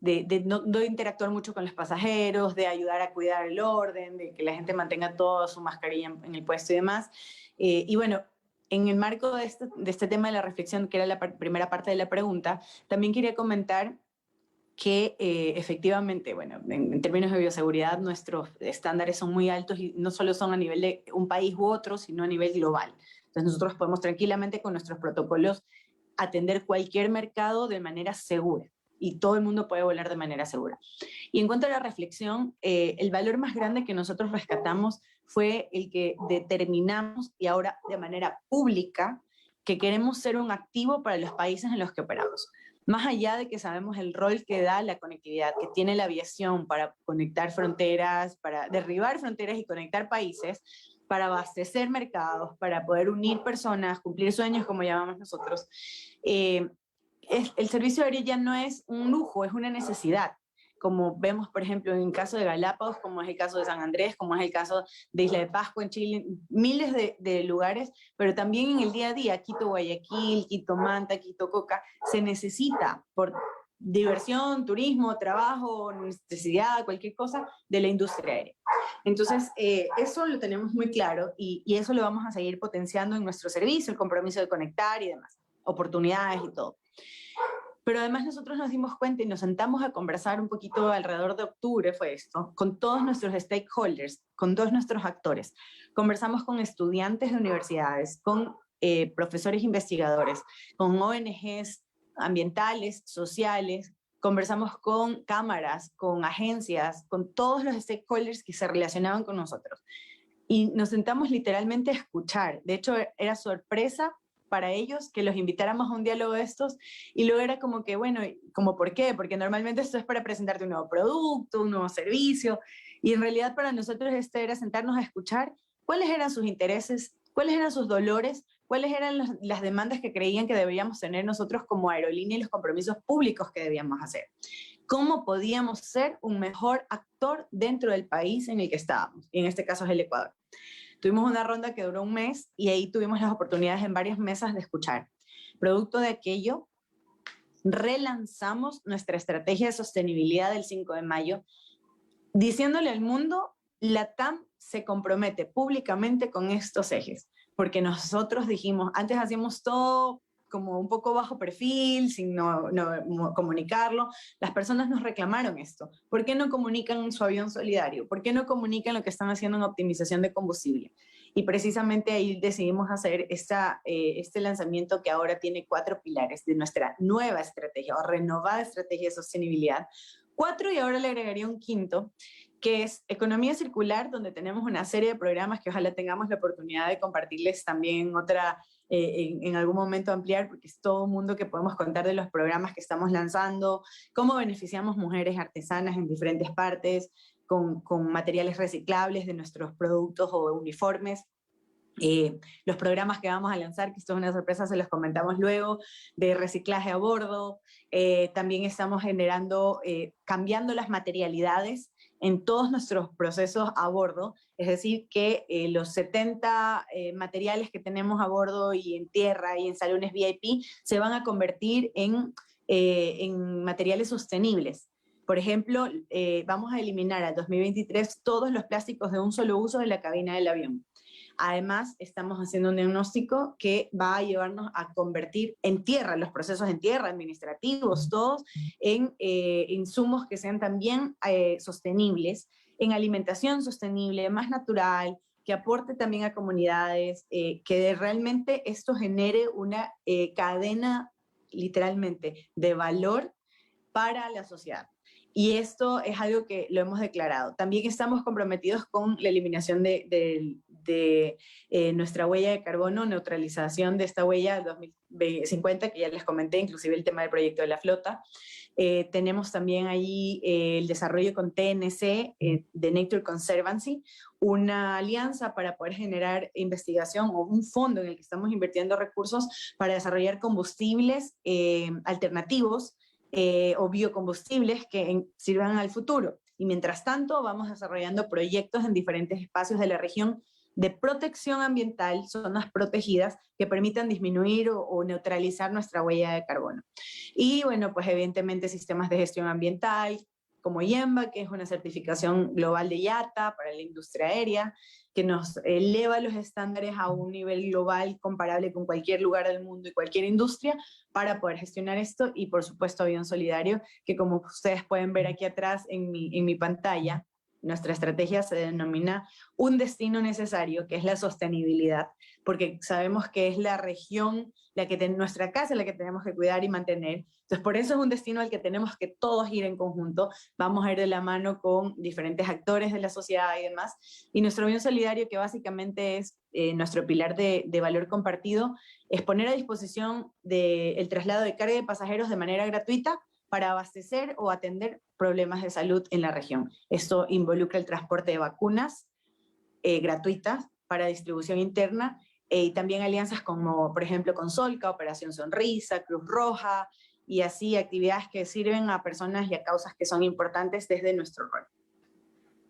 de no interactuar mucho con los pasajeros, de ayudar a cuidar el orden, de que la gente mantenga toda su mascarilla en el puesto y demás. Y bueno, en el marco de este tema de la reflexión, que era la primera parte de la pregunta, también quería comentar que efectivamente, bueno, en términos de bioseguridad, nuestros estándares son muy altos y no solo son a nivel de un país u otro, sino a nivel global. Entonces nosotros podemos tranquilamente con nuestros protocolos atender cualquier mercado de manera segura y todo el mundo puede volar de manera segura. Y en cuanto a la reflexión, el valor más grande que nosotros rescatamos fue el que determinamos, y ahora de manera pública, que queremos ser un activo para los países en los que operamos. Más allá de que sabemos el rol que da la conectividad, que tiene la aviación para conectar fronteras, para derribar fronteras y conectar países, para abastecer mercados, para poder unir personas, cumplir sueños, como llamamos nosotros, el servicio aéreo ya no es un lujo, es una necesidad. Como vemos, por ejemplo, en el caso de Galápagos, como es el caso de San Andrés, como es el caso de Isla de Pascua en Chile, miles de lugares, pero también en el día a día, Quito, Guayaquil, Quito, Manta, Quito, Coca, se necesita por diversión, turismo, trabajo, necesidad, cualquier cosa de la industria aérea. Entonces, eso lo tenemos muy claro y eso lo vamos a seguir potenciando en nuestro servicio, el compromiso de conectar y demás, oportunidades y todo. Pero además nosotros nos dimos cuenta y nos sentamos a conversar un poquito alrededor de octubre, fue esto, con todos nuestros stakeholders, con todos nuestros actores. Conversamos con estudiantes de universidades, con profesores investigadores, con ONGs ambientales, sociales, conversamos con cámaras, con agencias, con todos los stakeholders que se relacionaban con nosotros. Y nos sentamos literalmente a escuchar. De hecho, era sorpresa para ellos que los invitáramos a un diálogo de estos, y luego era como que, bueno, ¿como por qué? Porque normalmente esto es para presentarte un nuevo producto, un nuevo servicio, y en realidad para nosotros era sentarnos a escuchar cuáles eran sus intereses, cuáles eran sus dolores, cuáles eran las demandas que creían que deberíamos tener nosotros como aerolínea y los compromisos públicos que debíamos hacer. ¿Cómo podíamos ser un mejor actor dentro del país en el que estábamos? Y en este caso es el Ecuador. Tuvimos una ronda que duró un mes y ahí tuvimos las oportunidades en varias mesas de escuchar. Producto de aquello, relanzamos nuestra estrategia de sostenibilidad del 5 de mayo, diciéndole al mundo, LATAM se compromete públicamente con estos ejes, porque nosotros dijimos, antes hacíamos todo como un poco bajo perfil, sin no comunicarlo. Las personas nos reclamaron esto. ¿Por qué no comunican su avión solidario? ¿Por qué no comunican lo que están haciendo en optimización de combustible? Y precisamente ahí decidimos hacer este lanzamiento que ahora tiene 4 pilares de nuestra nueva estrategia o renovada estrategia de sostenibilidad. 4, y ahora le agregaría un 5, que es economía circular, donde tenemos una serie de programas que ojalá tengamos la oportunidad de compartirles también en en algún momento ampliar, porque es todo un mundo que podemos contar de los programas que estamos lanzando, cómo beneficiamos mujeres artesanas en diferentes partes, con materiales reciclables de nuestros productos o uniformes. Los programas que vamos a lanzar, que esto es una sorpresa, se los comentamos luego, de reciclaje a bordo. También estamos generando, cambiando las materialidades en todos nuestros procesos a bordo, es decir, que los 70 materiales que tenemos a bordo y en tierra y en salones VIP se van a convertir en materiales sostenibles. Por ejemplo, vamos a eliminar al 2023 todos los plásticos de un solo uso de la cabina del avión. Además, estamos haciendo un diagnóstico que va a llevarnos a convertir en tierra, los procesos en tierra, administrativos, todos, en insumos que sean también sostenibles, en alimentación sostenible, más natural, que aporte también a comunidades, que realmente esto genere una cadena, literalmente, de valor para la sociedad. Y esto es algo que lo hemos declarado. También estamos comprometidos con la eliminación de nuestra huella de carbono, neutralización de esta huella del 2050, que ya les comenté, inclusive el tema del proyecto de la flota. Tenemos también ahí el desarrollo con TNC, de Nature Conservancy, una alianza para poder generar investigación o un fondo en el que estamos invirtiendo recursos para desarrollar combustibles alternativos, o biocombustibles que sirvan al futuro. Y mientras tanto vamos desarrollando proyectos en diferentes espacios de la región de protección ambiental, zonas protegidas que permitan disminuir o neutralizar nuestra huella de carbono. Y bueno, pues evidentemente sistemas de gestión ambiental como IEMBA, que es una certificación global de IATA para la industria aérea, que nos eleva los estándares a un nivel global comparable con cualquier lugar del mundo y cualquier industria para poder gestionar esto. Y por supuesto Avión Solidario, que como ustedes pueden ver aquí atrás en mi pantalla, nuestra estrategia se denomina un destino necesario, que es la sostenibilidad, porque sabemos que es la región, nuestra casa, la que tenemos que cuidar y mantener. Entonces, por eso es un destino al que tenemos que todos ir en conjunto. Vamos a ir de la mano con diferentes actores de la sociedad y demás. Y nuestro Avión Solidario, que básicamente es nuestro pilar de valor compartido, es poner a disposición el traslado de carga de pasajeros de manera gratuita para abastecer o atender problemas de salud en la región. Esto involucra el transporte de vacunas gratuitas para distribución interna y también alianzas como, por ejemplo, con Solca, Operación Sonrisa, Cruz Roja, y así actividades que sirven a personas y a causas que son importantes desde nuestro rol.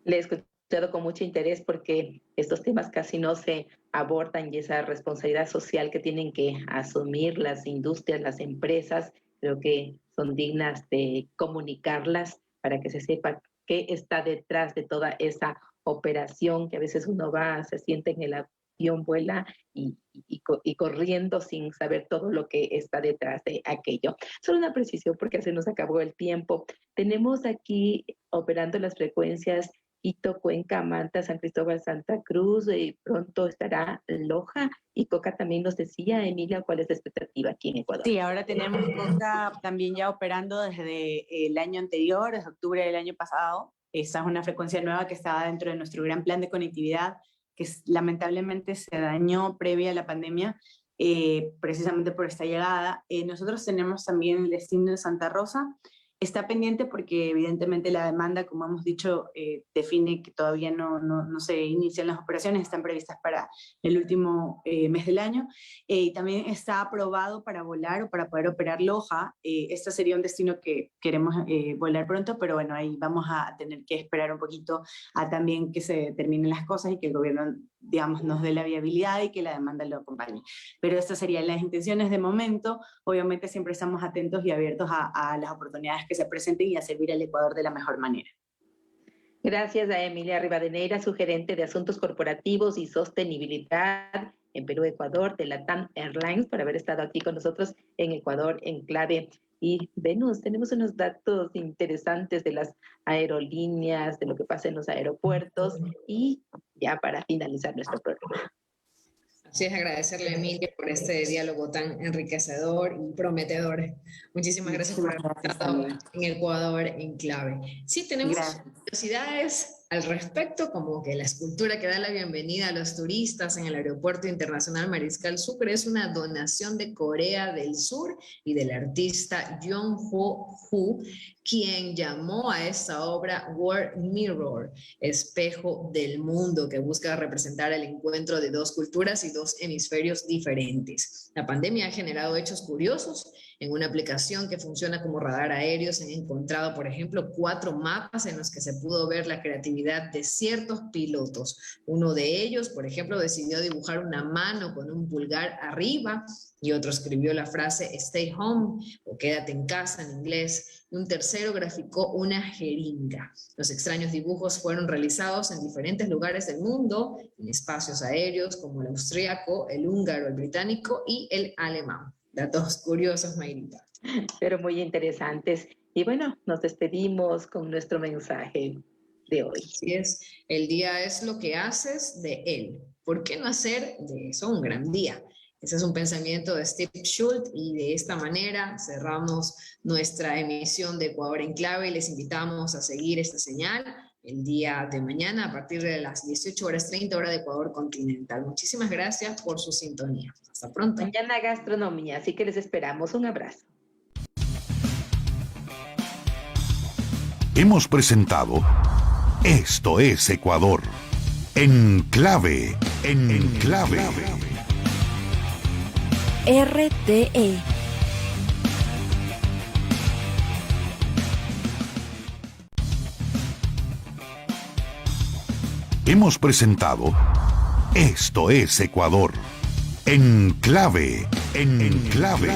Le he escuchado con mucho interés porque estos temas casi no se abordan y esa responsabilidad social que tienen que asumir las industrias, las empresas, creo que son dignas de comunicarlas para que se sepa qué está detrás de toda esa operación, que a veces uno va, se siente en el avión, vuela y corriendo sin saber todo lo que está detrás de aquello. Solo una precisión porque se nos acabó el tiempo. Tenemos aquí operando las frecuencias Quito, Cuenca, Manta, San Cristóbal, Santa Cruz, pronto estará Loja y Coca también nos decía. Emilia, ¿cuál es la expectativa aquí en Ecuador? Sí, ahora tenemos Coca también ya operando desde el año anterior, desde octubre del año pasado. Esa es una frecuencia nueva que estaba dentro de nuestro gran plan de conectividad, que lamentablemente se dañó previa a la pandemia, precisamente por esta llegada. Nosotros tenemos también el destino de Santa Rosa. Está pendiente porque evidentemente la demanda, como hemos dicho, define que todavía no se inician las operaciones, están previstas para el último mes del año. Y también está aprobado para volar o para poder operar Loja. Este sería un destino que queremos volar pronto, pero bueno, ahí vamos a tener que esperar un poquito a también que se terminen las cosas y que el gobierno, digamos, nos dé la viabilidad y que la demanda lo acompañe. Pero estas serían las intenciones de momento. Obviamente siempre estamos atentos y abiertos a las oportunidades que se presenten y a servir al Ecuador de la mejor manera. Gracias a Emilia Rivadeneira, su gerente de Asuntos Corporativos y Sostenibilidad en Perú, Ecuador, de LATAM Airlines, por haber estado aquí con nosotros en Ecuador en Clave y Venus. Tenemos unos datos interesantes de las aerolíneas, de lo que pasa en los aeropuertos y ya para finalizar nuestro programa. Así es, agradecerle a Emilia por este diálogo tan enriquecedor y prometedor. Muchísimas gracias por haber estado en Ecuador en Clave. Sí, tenemos curiosidades al respecto, como que la escultura que da la bienvenida a los turistas en el Aeropuerto Internacional Mariscal Sucre es una donación de Corea del Sur y del artista Jong-ho, quien llamó a esta obra World Mirror, espejo del mundo, que busca representar el encuentro de dos culturas y dos hemisferios diferentes. La pandemia ha generado hechos curiosos. En una aplicación que funciona como radar aéreo se han encontrado, por ejemplo, 4 mapas en los que se pudo ver la creatividad de ciertos pilotos. Uno de ellos, por ejemplo, decidió dibujar una mano con un pulgar arriba, y otro escribió la frase "Stay home" o "Quédate en casa" en inglés, y un tercero graficó una jeringa. Los extraños dibujos fueron realizados en diferentes lugares del mundo, en espacios aéreos como el austríaco, el húngaro, el británico y el alemán. Datos curiosos, Mayrita. Pero muy interesantes. Y bueno, nos despedimos con nuestro mensaje de hoy. Así es, el día es lo que haces de él. ¿Por qué no hacer de eso un gran día? Ese es un pensamiento de Steve Schultz, y de esta manera cerramos nuestra emisión de Ecuador en Clave y les invitamos a seguir esta señal el día de mañana a partir de las 18:30 hora de Ecuador continental. Muchísimas gracias por su sintonía. Hasta pronto. Mañana gastronomía, así que les esperamos. Un abrazo. Hemos presentado Esto es Ecuador. En Clave. En Clave. RTE. Hemos presentado Esto es Ecuador. En Clave. En Clave.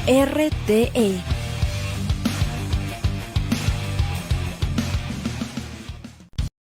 RTE.